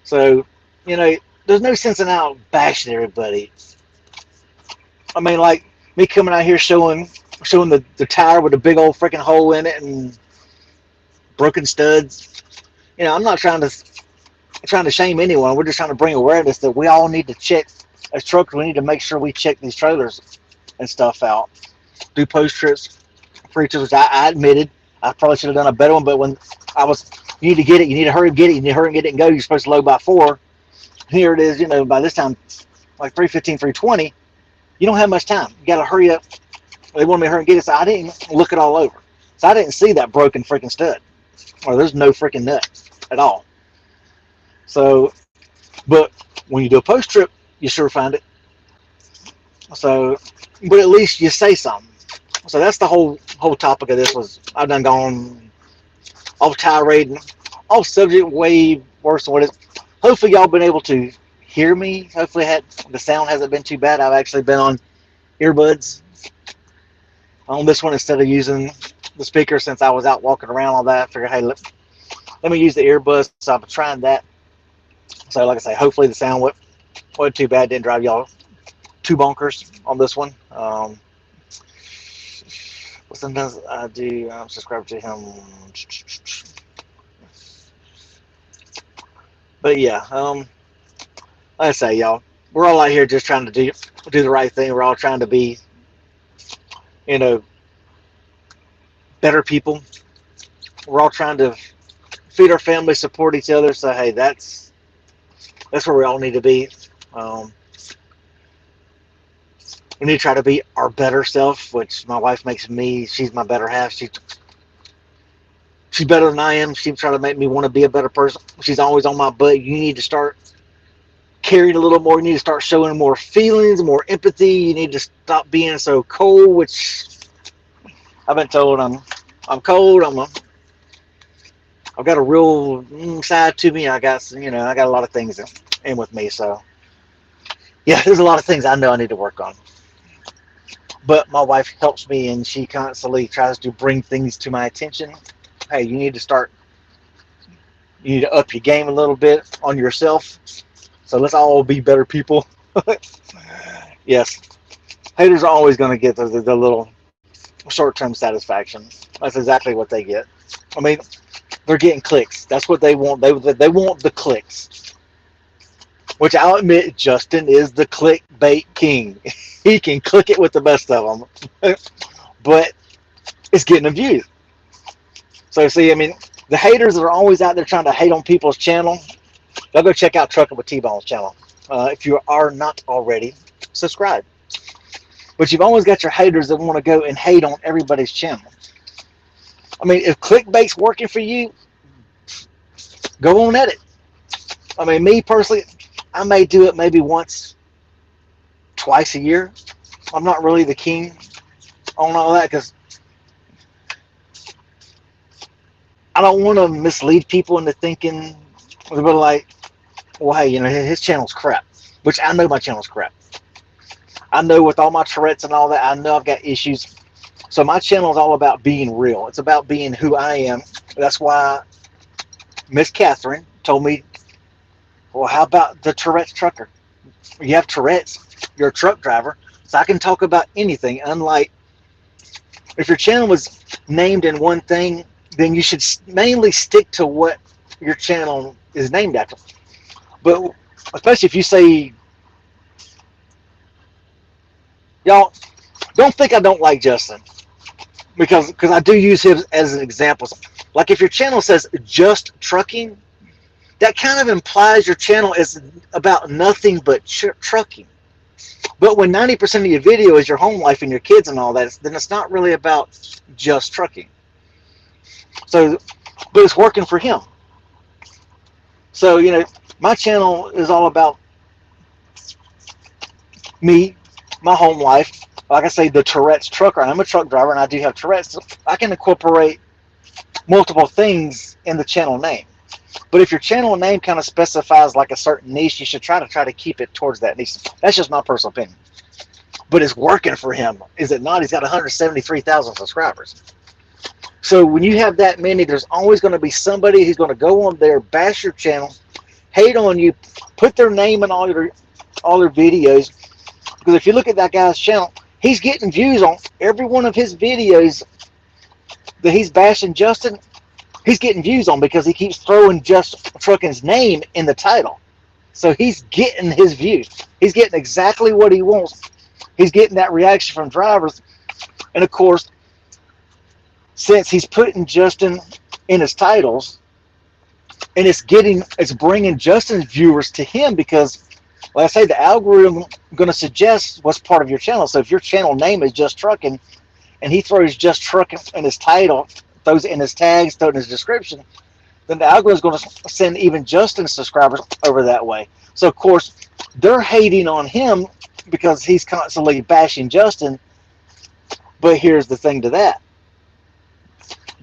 So there's no sense in out bashing everybody. I mean, like me coming out here showing the tire with a big old freaking hole in it and broken studs. I'm not trying to shame anyone. We're just trying to bring awareness that we all need to check as truckers. We need to make sure we check these trailers and stuff out. Do post trips, free trips. I admitted I probably should have done a better one, but when you need to get it, you need to hurry and get it, you need to hurry and get it and go. You're supposed to load by 4. Here it is. By this time, like 3:15, 3:20. You don't have much time. You got to hurry up. They wanted me to hurry and get it, so I didn't look it all over. So I didn't see that broken freaking stud, or there's no freaking nut at all. So, but when you do a post trip, you sure find it. So, but at least you say something. So that's the whole topic of this. Was I've done gone off tirade, off subject, way worse than what it is. Hopefully y'all been able to hear me. Hopefully the sound hasn't been too bad. I've actually been on earbuds on this one instead of using the speaker since I was out walking around all that. I figured, hey, let me use the earbuds. So I've been trying that. So like I say, hopefully the sound wasn't too bad. Didn't drive y'all too bonkers on this one. But sometimes I do subscribe to him. But yeah, like I say, y'all, we're all out here just trying to do the right thing. We're all trying to be, better people. We're all trying to feed our family, support each other. So hey, that's where we all need to be. We need to try to be our better self, which my wife makes me. She's my better half. She's better than I am. She's trying to make me want to be a better person. She's always on my butt. You need to start caring a little more. You need to start showing more feelings, more empathy. You need to stop being so cold, which I've been told I'm cold. I've got a real side to me. I got a lot of things in with me. So yeah, there's a lot of things I know I need to work on. But my wife helps me, and she constantly tries to bring things to my attention. Hey, you need to up your game a little bit on yourself. So let's all be better people. Yes. Haters are always going to get the little short-term satisfaction. That's exactly what they get. I mean, they're getting clicks. That's what they want. They want the clicks. Which I'll admit, Justin is the clickbait king. He can click it with the best of them. But it's getting them views. So see, I mean, the haters that are always out there trying to hate on people's channel, y'all go check out Trucking with T-Bone's channel. If you are not already, subscribe. But you've always got your haters that want to go and hate on everybody's channel. I mean, if clickbait's working for you, go on at it. I mean, me personally, I may do it maybe once, twice a year. I'm not really the king on all that because I don't want to mislead people into thinking, they're like, well, hey, his channel's crap, which I know my channel's crap. I know with all my Tourette's and all that, I know I've got issues. So my channel is all about being real. It's about being who I am. That's why Miss Catherine told me, well, how about the Tourette's trucker? You have Tourette's, you're a truck driver, so I can talk about anything. Unlike if your channel was named in one thing, then you should mainly stick to what your channel is named after. But especially if you say, y'all, don't think I don't like Justin, because I do use him as an example. Like if your channel says just trucking, that kind of implies your channel is about nothing but trucking. But when 90% of your video is your home life and your kids and all that, then it's not really about just trucking. So, but it's working for him. So, you know, my channel is all about me, my home life. Like I say, the Tourette's trucker. I'm a truck driver and I do have Tourette's. So I can incorporate multiple things in the channel name. But if your channel name kind of specifies like a certain niche, you should try to keep it towards that niche. That's just my personal opinion. But it's working for him, is it not? He's got 173,000 subscribers. So when you have that many, there's always going to be somebody who's going to go on there, bash your channel, hate on you, put their name in all their videos. Because if you look at that guy's channel, he's getting views on every one of his videos that he's bashing Justin. He's getting views on because he keeps throwing Just Trucking's name in the title. So he's getting his views. He's getting exactly what he wants. He's getting that reaction from drivers. And of course, since he's putting Justin in his titles, and it's bringing Justin's viewers to him, because, like I say, the algorithm is going to suggest what's part of your channel. So if your channel name is Just Trucking, and he throws Just Trucking in his title, throws it in his tags, throws it in his description, then the algorithm is going to send even Justin's subscribers over that way. So of course, they're hating on him because he's constantly bashing Justin. But here's the thing to that.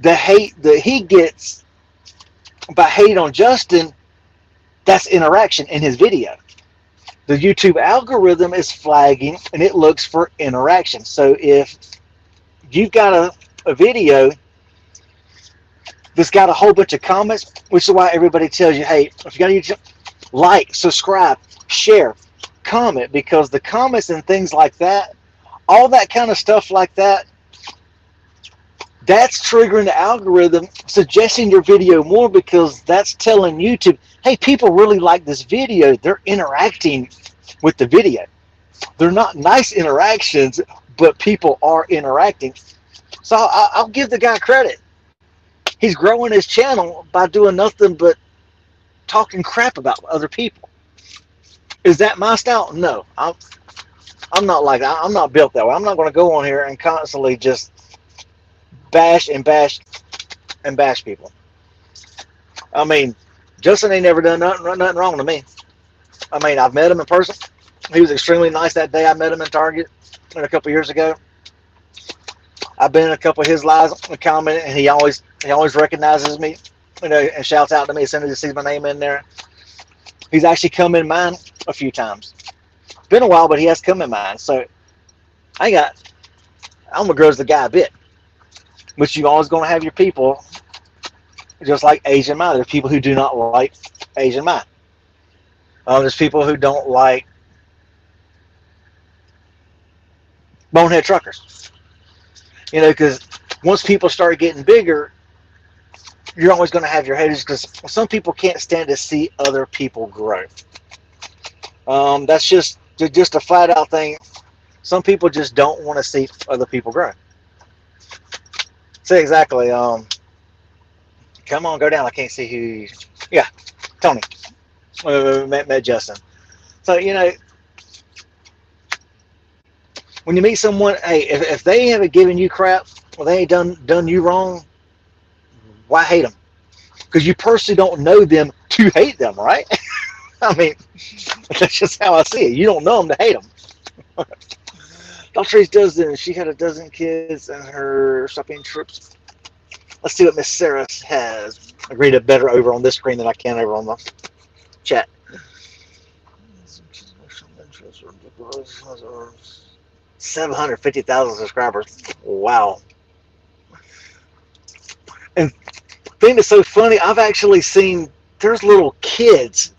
The hate that he gets by hating on Justin, that's interaction in his video. The YouTube algorithm is flagging and it looks for interaction. So if you've got a video that's got a whole bunch of comments, which is why everybody tells you, hey, if you got to YouTube, like, subscribe, share, comment, because the comments and things like that, all that kind of stuff like that, that's triggering the algorithm, suggesting your video more, because that's telling YouTube, hey, people really like this video. They're interacting with the video. They're not nice interactions, but people are interacting. So I'll give the guy credit. He's growing his channel by doing nothing but talking crap about other people. Is that my style? No. I'm not like that. I'm not built that way. I'm not going to go on here and constantly just bash and bash and bash people. I mean, Justin ain't never done nothing wrong to me. I mean, I've met him in person. He was extremely nice that day I met him in Target a couple years ago. I've been in a couple of his lives and commented, and he always recognizes me, you know, and shouts out to me as soon as he sees my name in there. He's actually come in mine a few times. It's been a while, but he has come in mine. So I'm gonna grow the guy a bit. But you're always gonna have your people, just like Asian Mind. There's people who do not like Asian Mind. There's people who don't like bonehead truckers. You know, because once people start getting bigger, you're always going to have your haters, because some people can't stand to see other people grow. That's just a flat out thing. Some people just don't want to see other people grow. Say exactly. Come on, go down. I can't see who. Yeah, Tony. Met Justin. So, you know, when you meet someone, hey, if they haven't given you crap, or they ain't done you wrong, why hate them? Because you personally don't know them to hate them, right? I mean, that's just how I see it. You don't know them to hate them. Daltrey's dozen. She had a dozen kids and her shopping trips. Let's see what Miss Sarah has. I read it better over on this screen than I can over on the chat. 750,000 subscribers. Wow. And the thing that's so funny, I've actually seen there's little kids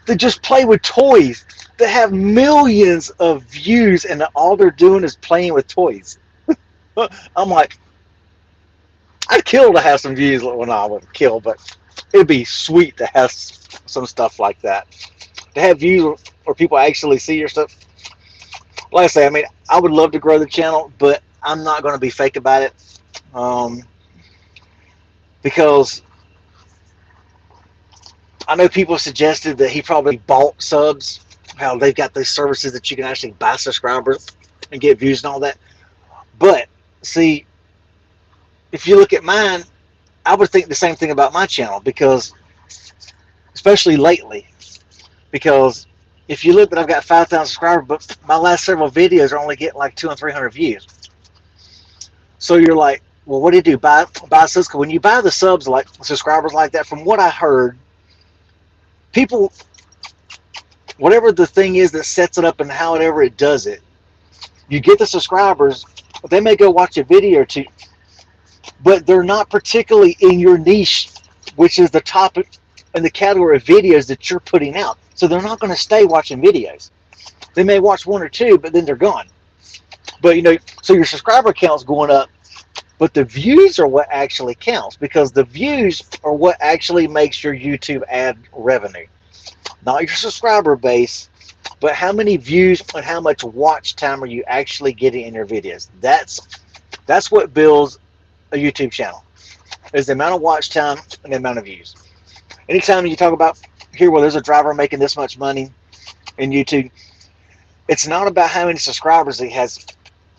that just play with toys that have millions of views, and all they're doing is playing with toys. I'm like, I'd kill to have some views. Well, no, I wouldn't kill, but it'd be sweet to have some stuff like that. To have views where people actually see your stuff. Like I say, I mean, I would love to grow the channel, but I'm not going to be fake about it. Because I know people suggested that he probably bought subs. How they've got those services that you can actually buy subscribers and get views and all that. But see, if you look at mine, I would think the same thing about my channel, because especially lately, because if you look that I've got 5,000 subscribers, but my last several videos are only getting like 200 and 300 views. So you're like, well, what do you do? Buy subs? When you buy the subs, like subscribers like that, from what I heard, people, whatever the thing is that sets it up and however it does it, you get the subscribers, they may go watch a video or two, but they're not particularly in your niche, which is the topic and the category of videos that you're putting out. So they're not going to stay watching videos. They may watch one or two, but then they're gone. But, you know, so your subscriber count's going up, but the views are what actually counts, because the views are what actually makes your YouTube ad revenue. Not your subscriber base, but how many views and how much watch time are you actually getting in your videos. That's what builds a YouTube channel, is the amount of watch time and the amount of views. Anytime you talk about here, well, there's a driver making this much money in YouTube, it's not about how many subscribers he has.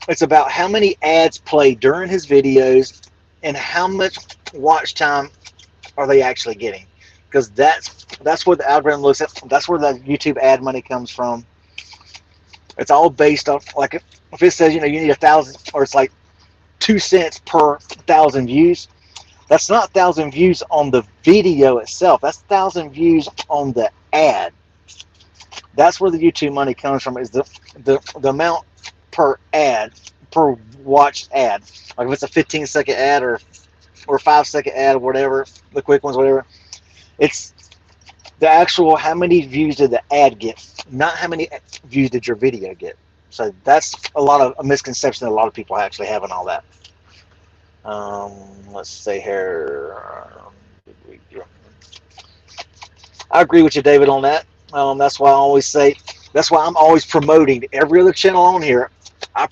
It's about how many ads play during his videos and how much watch time are they actually getting. Because that's what the algorithm looks at. That's where the YouTube ad money comes from. It's all based on, like, if it says, you know, you need 1,000, or it's like 2 cents per 1,000 views. That's not 1,000 views on the video itself. That's 1,000 views on the ad. That's where the YouTube money comes from, is the amount per ad, per watched ad. Like if it's a 15-second ad or 5-second ad, or whatever, the quick ones, whatever. It's the actual how many views did the ad get, not how many views did your video get. So that's a misconception that a lot of people actually have in all that. Let's see here. I agree with you, David, on that. That's why I always say, that's why I'm always promoting every other channel on here. I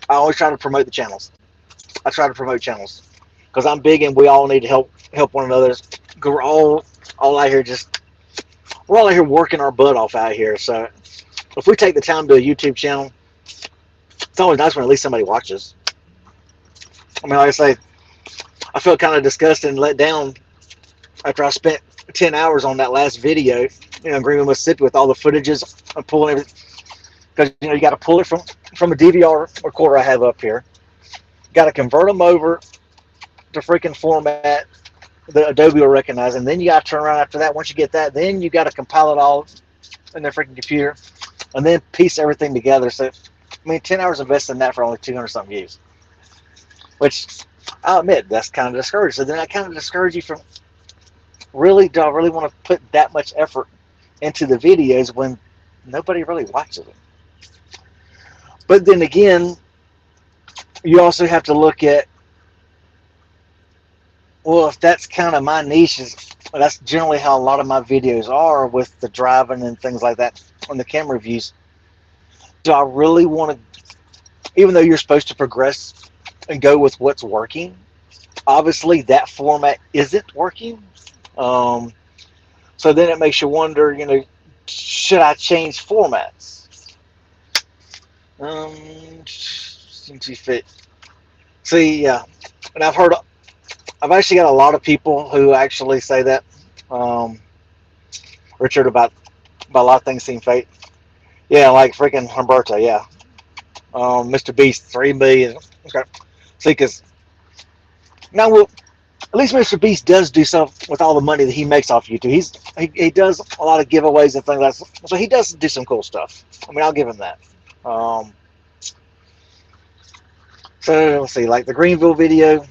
always try to promote the channels. I try to promote channels because I'm big and we all need to help one another. We're all out here we're all out here working our butt off out here. So if we take the time to do a YouTube channel, it's always nice when at least somebody watches. I mean, like I say, I felt kind of disgusted and let down after I spent 10 hours on that last video, you know, in Greenville, Mississippi, with all the footages and pulling everything. Because, you know, you got to pull it from a DVR recorder I have up here. Got to convert them over to freaking format that Adobe will recognize, and then you got to turn around after that. Once you get that, then you got to compile it all in their freaking computer, and then piece everything together. So, I mean, 10 hours invested in that for only 200-something views. Which, I'll admit, that's kind of discouraging. So then that kind of discourages you from, really, do I really want to put that much effort into the videos when nobody really watches them? But then again, you also have to look at, well, if that's kind of my niche, that's generally how a lot of my videos are, with the driving and things like that on the camera reviews. Do I really want to, even though you're supposed to progress and go with what's working, obviously that format isn't working. So then it makes you wonder, you know, should I change formats? See, yeah, and I've actually got a lot of people who actually say that, Richard, about a lot of things seem fake. Yeah, like freaking Humberto, yeah. Mr. Beast, 3 million. Okay. See, because now, well, at least Mr. Beast does do stuff with all the money that he makes off YouTube. He does a lot of giveaways and things like that. So he does do some cool stuff. I mean, I'll give him that. Um, so let's see, like the Greenville video,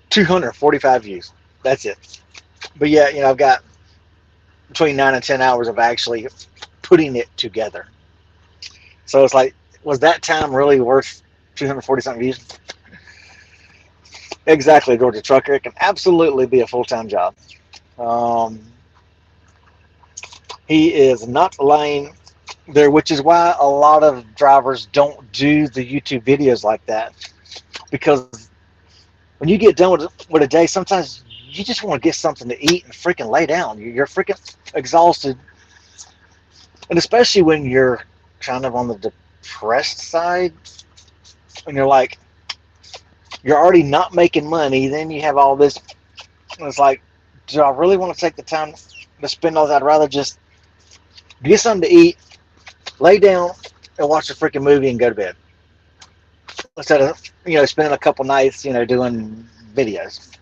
245 views. That's it. But yeah, I've got between 9 and 10 hours of actually putting it together. So it's like, was that time really worth 240 something views? Exactly, Georgia Trucker. It can absolutely be a full-time job. Um, he is not lying there, which is why a lot of drivers don't do the YouTube videos like that. Because when you get done with a day, sometimes you just want to get something to eat and freaking lay down. You're freaking exhausted. And especially when you're kind of on the depressed side, and you're like, you're already not making money, then you have all this, and it's like, do I really want to take the time to spend all that? I'd rather just get something to eat, lay down, and watch a freaking movie and go to bed. Instead of, spending a couple nights, doing videos.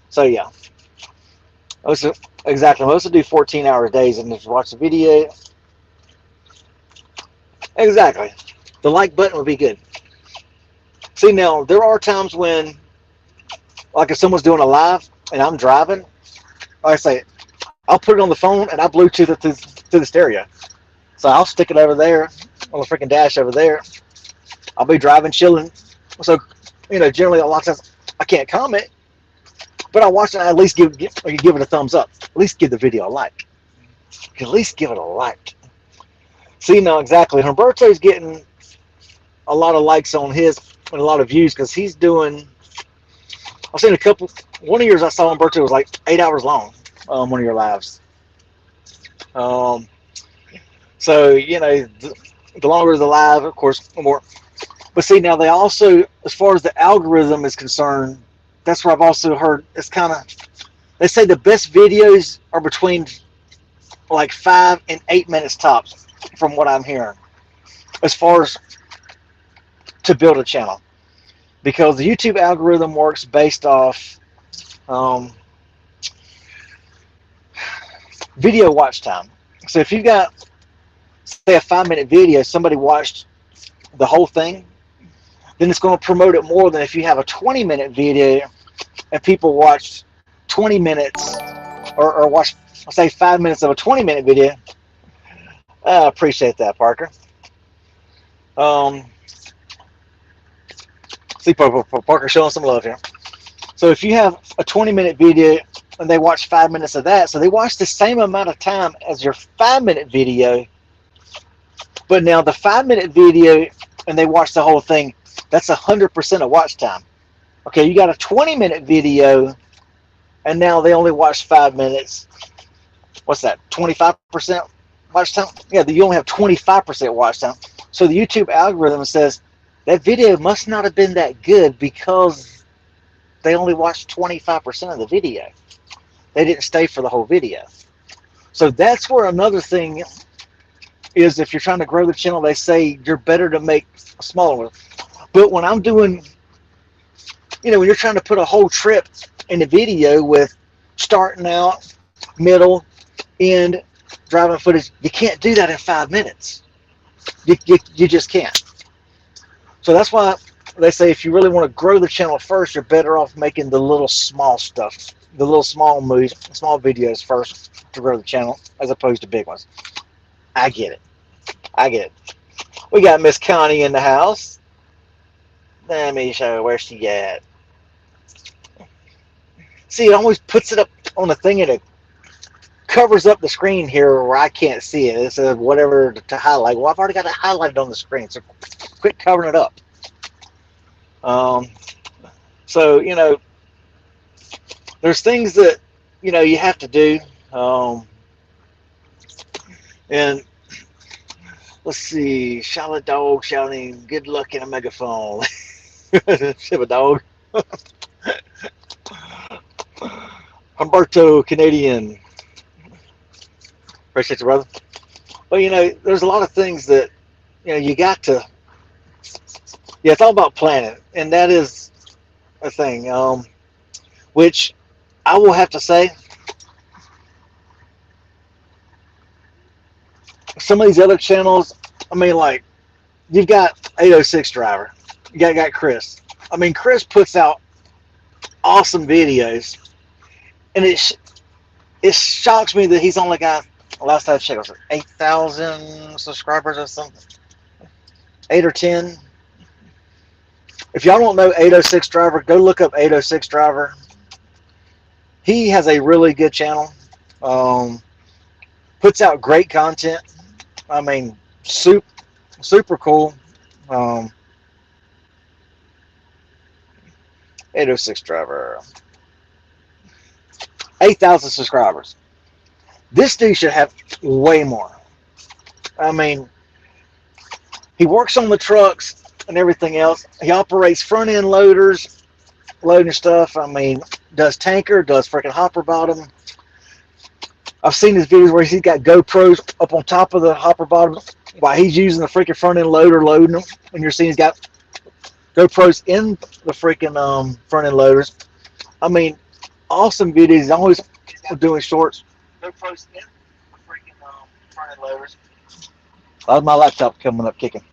So yeah. Exactly. Most of do 14-hour days and just watch the video. Exactly. The like button would be good. See, now, there are times when, like if someone's doing a live and I'm driving, like I say, I'll put it on the phone and I Bluetooth it to the stereo. So I'll stick it over there on the freaking dash over there. I'll be driving, chilling. So, generally a lot of times I can't comment, but I watch it and I at least give it a thumbs up. At least give the video a like. At least give it a like. See, now exactly. Humberto's getting a lot of likes on his and a lot of views because he's doing. I've seen one of yours I saw Humberto was like 8 hours long. One of your lives. So the longer the live, of course, the more. But see, now they also, as far as the algorithm is concerned, that's where I've also heard it's kind of. They say the best videos are between like 5 and 8 minutes tops, from what I'm hearing, as far as to build a channel, because the YouTube algorithm works based off video watch time. So if you've got, say, a 5-minute video, somebody watched the whole thing, then it's going to promote it more than if you have a 20-minute video and people watched 20 minutes or watch, say, 5 minutes of a 20-minute video. I appreciate that, Parker. See, Parker showing some love here. So if you have a 20-minute video and they watch 5 minutes of that, so they watch the same amount of time as your 5-minute video, but now the 5-minute video and they watch the whole thing, that's 100% of watch time. Okay, you got a 20-minute video and now they only watch 5 minutes. What's that, 25% watch time? Yeah, you only have 25% watch time. So the YouTube algorithm says that video must not have been that good because they only watched 25% of the video. They didn't stay for the whole video. So that's where another thing is, if you're trying to grow the channel, they say you're better to make a smaller one. But when I'm doing, when you're trying to put a whole trip in the video with starting out, middle, end, driving footage, you can't do that in 5 minutes. You just can't. So that's why they say if you really want to grow the channel first, you're better off making the little small stuff, the little small movies, small videos first to grow the channel, as opposed to big ones. I get it. We got Miss Connie in the house. Let me show you where she at. See, it always puts it up on the thing and it covers up the screen here where I can't see it. It says whatever to highlight. Well, I've already got it highlighted on the screen, so quit covering it up. So, there's things that, you have to do. And let's see, Charlotte Dog shouting good luck in a megaphone. Shiva Dog. Humberto Canadian. Appreciate you, brother. But, there's a lot of things that, you got to, yeah, it's all about planning. And that is a thing, which I will have to say, some of these other channels, I mean, like, you've got 806 Driver. You got Chris. I mean, Chris puts out awesome videos, and it shocks me that he's only got, last time I checked, was 8,000 subscribers or something, 8 or 10. If y'all don't know 806 Driver, go look up 806 Driver. He has a really good channel. Puts out great content. I mean, super cool. Um, 806 Driver, 8,000 subscribers. This dude should have way more. I mean, he works on the trucks and everything else. He operates front end loaders, loading stuff. I mean, does tanker, does freaking hopper bottom. I've seen his videos where he's got GoPros up on top of the hopper bottom while he's using the freaking front end loader loading them. And you're seeing he's got GoPros in the freaking front end loaders. I mean, awesome videos. He's always doing shorts. GoPros in the freaking front end loaders. That's my laptop coming up kicking.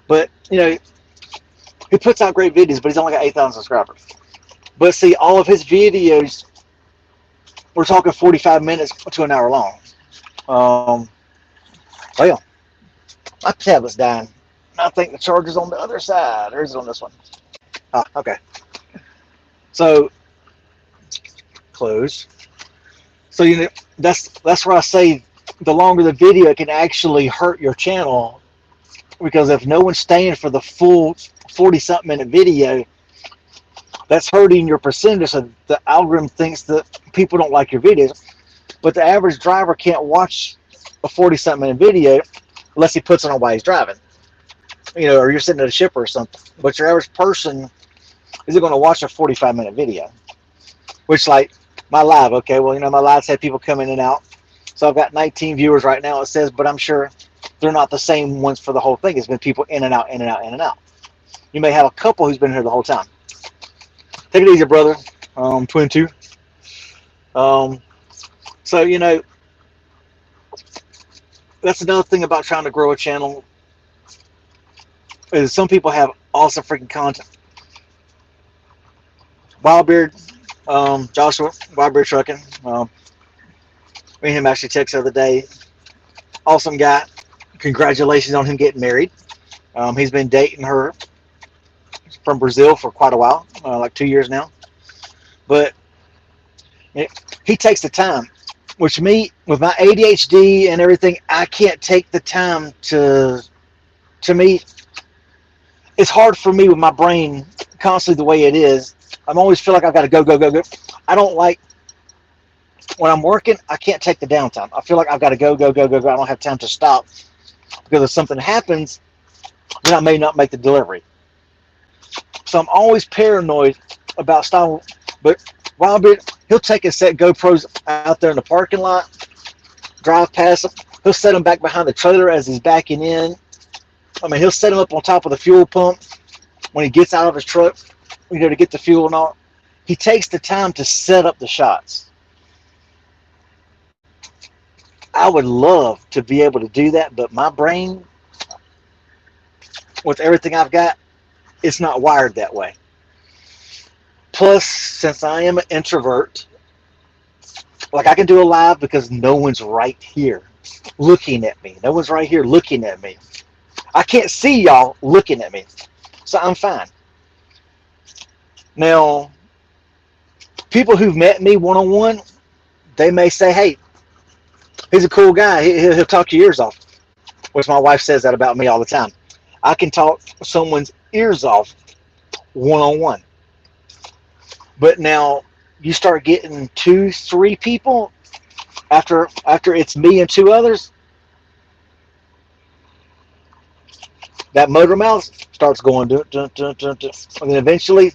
But, you know, he puts out great videos, but he's only got 8,000 subscribers. But see, all of his videos, we're talking 45 minutes to an hour long. Well, my tablet's dying. I think the charger's on the other side. Or is it on this one? Oh, okay. So, close. So, you know, that's where I say the longer the video, it can actually hurt your channel. Because if no one's staying for the full 40-something minute video, that's hurting your percentage. So the algorithm thinks that people don't like your videos. But the average driver can't watch a 40-something minute video unless he puts it on while he's driving. You know, or you're sitting at a shipper or something. But your average person isn't going to watch a 45-minute video. Which, like, my live, okay, well, you know, my lives had people come in and out. So I've got 19 viewers right now, it says, but I'm sure they're not the same ones for the whole thing. It's been people in and out, in and out, in and out. You may have a couple who's been here the whole time. Take it easy, brother. Twin two. So, you know, that's another thing about trying to grow a channel is some people have awesome freaking content. Wildbeard, Joshua, Wildbeard Trucking. Me and him actually texted the other day. Awesome guy. Congratulations on him getting married. He's been dating her from Brazil for quite a while, like 2 years now. But he takes the time, which me, with my ADHD and everything, I can't take the time to me, it's hard for me with my brain constantly the way it is. I always feel like I've got to go, go, go, go. I don't like, when I'm working, I can't take the downtime. I feel like I've got to go, go, go, go, go. I don't have time to stop. Because if something happens, then I may not make the delivery. So I'm always paranoid about stopping. But Wildbeard, he'll take his set GoPros out there in the parking lot, drive past them. He'll set them back behind the trailer as he's backing in. I mean, he'll set them up on top of the fuel pump when he gets out of his truck, you know, to get the fuel and all. He takes the time to set up the shots. I would love to be able to do that, but my brain, with everything I've got, it's not wired that way. Plus, since I am an introvert, like I can do a live because no one's right here looking at me. No one's right here looking at me. I can't see y'all looking at me, so I'm fine. Now, people who've met me one-on-one, they may say, hey, he's a cool guy. He'll talk your ears off, which my wife says that about me all the time. I can talk someone's ears off one-on-one. But now you start getting 2, 3 people after it's me and 2 others, that motor mouth starts going, dun, dun, dun, dun, dun. And then eventually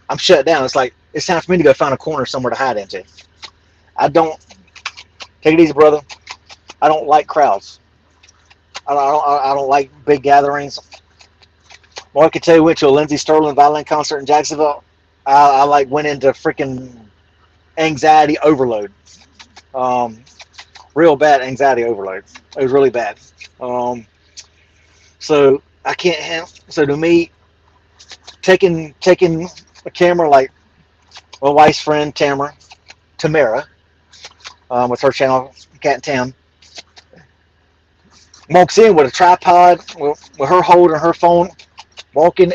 I'm shut down. It's like, it's time for me to go find a corner somewhere to hide into. I don't, take it easy, brother. I don't like crowds. I don't like big gatherings. Well, I can tell you, went to a Lindsey Sterling violin concert in Jacksonville. I like went into freaking anxiety overload. real bad anxiety overload. It was really bad. Um, so I can't handle. So to me, taking a camera like my wife's friend Tamara, with her channel Cat in Town, walks in with a tripod with her holding her phone, walking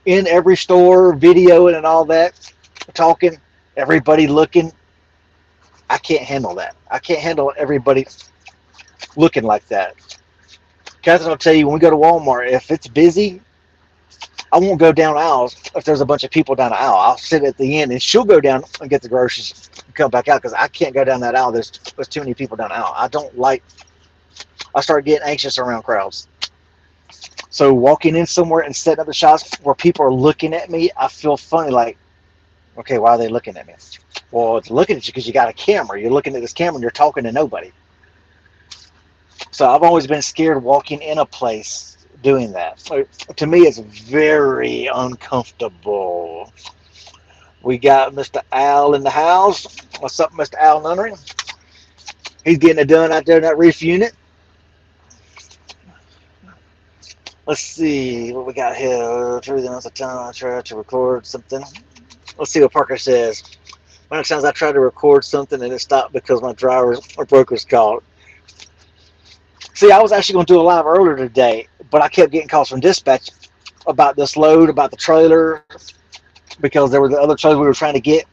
in every store, videoing and all that, talking, everybody looking. I can't handle that. I can't handle everybody looking like that. Catherine will tell you when we go to Walmart, if it's busy, I won't go down aisles if there's a bunch of people down the aisle. I'll sit at the end and she'll go down and get the groceries and come back out because I can't go down that aisle. There's too many people down the aisle. I start getting anxious around crowds. So walking in somewhere and setting up the shots where people are looking at me, I feel funny. Like, okay, why are they looking at me? Well, it's looking at you because you got a camera. You're looking at this camera and you're talking to nobody. So I've always been scared walking in a place doing that. So to me, it's very uncomfortable. We got Mr. Al in the house. What's up, Mr. Al Nunnery? He's getting it done out there in that reef unit. Let's see what we got here. Through the month of time I tried to record something. Let's see what Parker says. Many times I tried to record something and it stopped because my driver or broker's called. See, I was actually going to do a live earlier today, but I kept getting calls from dispatch about this load, about the trailer, because there were the other trailers we were trying to get.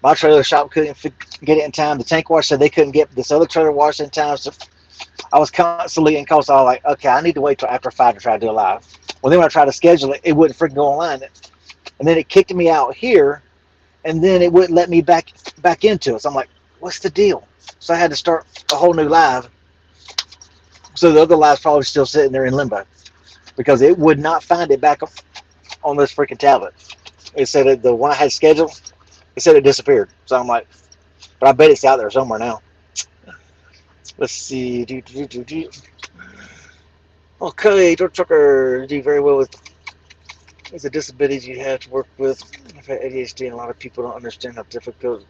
My trailer shop couldn't get it in time. The tank wash said they couldn't get this other trailer washed in time. So I was constantly in calls. So I was like, okay, I need to wait till after 5 to try to do a live. Well, then when I tried to schedule it, it wouldn't freaking go online. And then it kicked me out here, and then it wouldn't let me back into it. So I'm like, what's the deal? So I had to start a whole new live. So the other live's probably still sitting there in limbo because it would not find it back on this freaking tablet. It said that the one I had scheduled, it said it disappeared. So I'm like, but I bet it's out there somewhere now. Let's see. Okay, George Tucker, do very well with the disabilities you have to work with. I've had ADHD and a lot of people don't understand how difficult.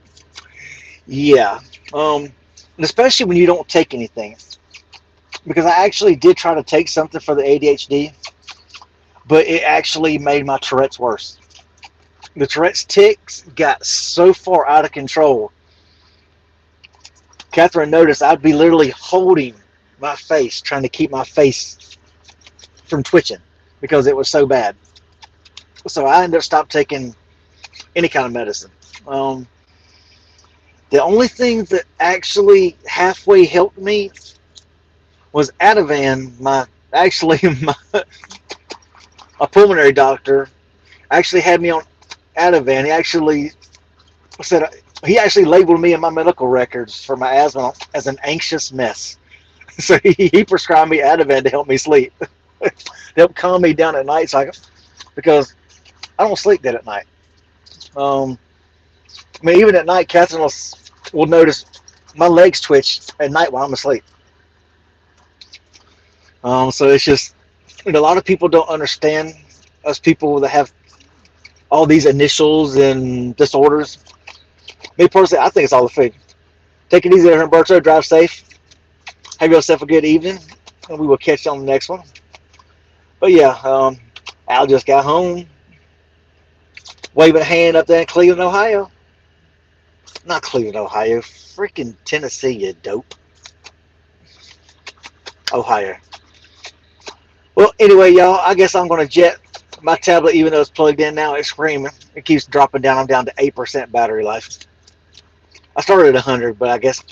Yeah. And especially when you don't take anything. Because I actually did try to take something for the ADHD, but it actually made my Tourette's worse. The Tourette's tics got so far out of control. Catherine noticed I'd be literally holding my face, trying to keep my face from twitching because it was so bad. So I ended up stopped taking any kind of medicine. The only thing that actually halfway helped me was Ativan. My pulmonary doctor actually had me on Ativan. He actually labeled me in my medical records for my asthma as an anxious mess. So he prescribed me Ativan to help me sleep, to help calm me down at night. Because I don't sleep good at night. I mean, even at night, Catherine will notice my legs twitch at night while I'm asleep. So it's just, a lot of people don't understand us people that have all these initials and disorders. Me personally, I think it's all the food. Take it easy there, Humberto. Drive safe. Have yourself a good evening, and we will catch you on the next one. But yeah, Al just got home, waving a hand up there in Cleveland, Ohio. Not Cleveland, Ohio. Freaking Tennessee, you dope. Ohio. Well, anyway, y'all, I guess I'm going to jet my tablet, even though it's plugged in now. It's screaming. It keeps dropping down. I'm down to 8% battery life. I started at 100, but I guess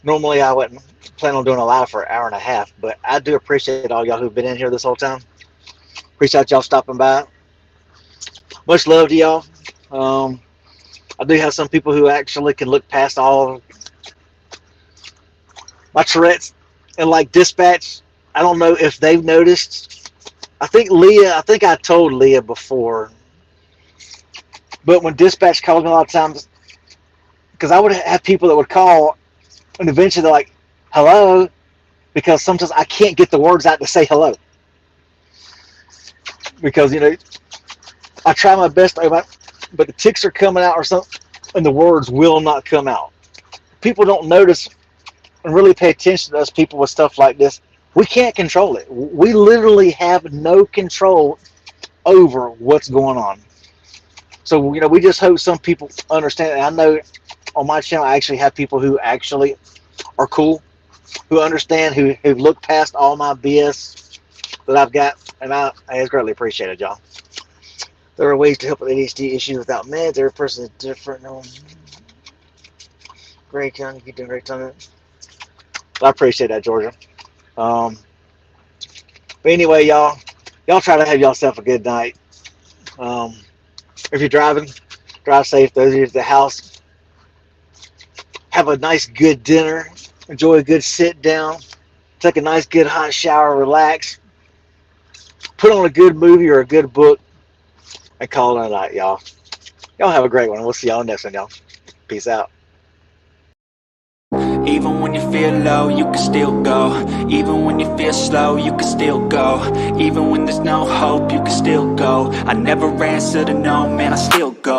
normally I wouldn't plan on doing a live for an hour and a half. But I do appreciate all y'all who've been in here this whole time. Appreciate y'all stopping by. Much love to y'all. I do have some people who actually can look past all my Tourette's and like dispatch. I don't know if they've noticed. I think I told Leah before. But when dispatch calls me a lot of times, because I would have people that would call and eventually they're like, hello, because sometimes I can't get the words out to say hello. Because, I try my best, but the tics are coming out or something, and the words will not come out. People don't notice and really pay attention to us people with stuff like this, we can't control it. We literally have no control over what's going on. So, we just hope some people understand. And I know on my channel, I actually have people who actually are cool, who understand, who've looked past all my BS that I've got, and it's greatly appreciated, y'all. There are ways to help with ADHD issues without meds. Every person is different. No, great, John. You're doing great on it. I appreciate that, Georgia. But anyway, y'all try to have yourself a good night. If you're driving, drive safe. Those of you at the house, have a nice, good dinner. Enjoy a good sit down. Take a nice, good, hot shower. Relax. Put on a good movie or a good book, and call it a night, y'all. Y'all have a great one. We'll see y'all next one, y'all. Peace out. Even when you feel low, you can still go. Even when you feel slow, you can still go. Even when there's no hope, you can still go. I never answer to no, man, I still go.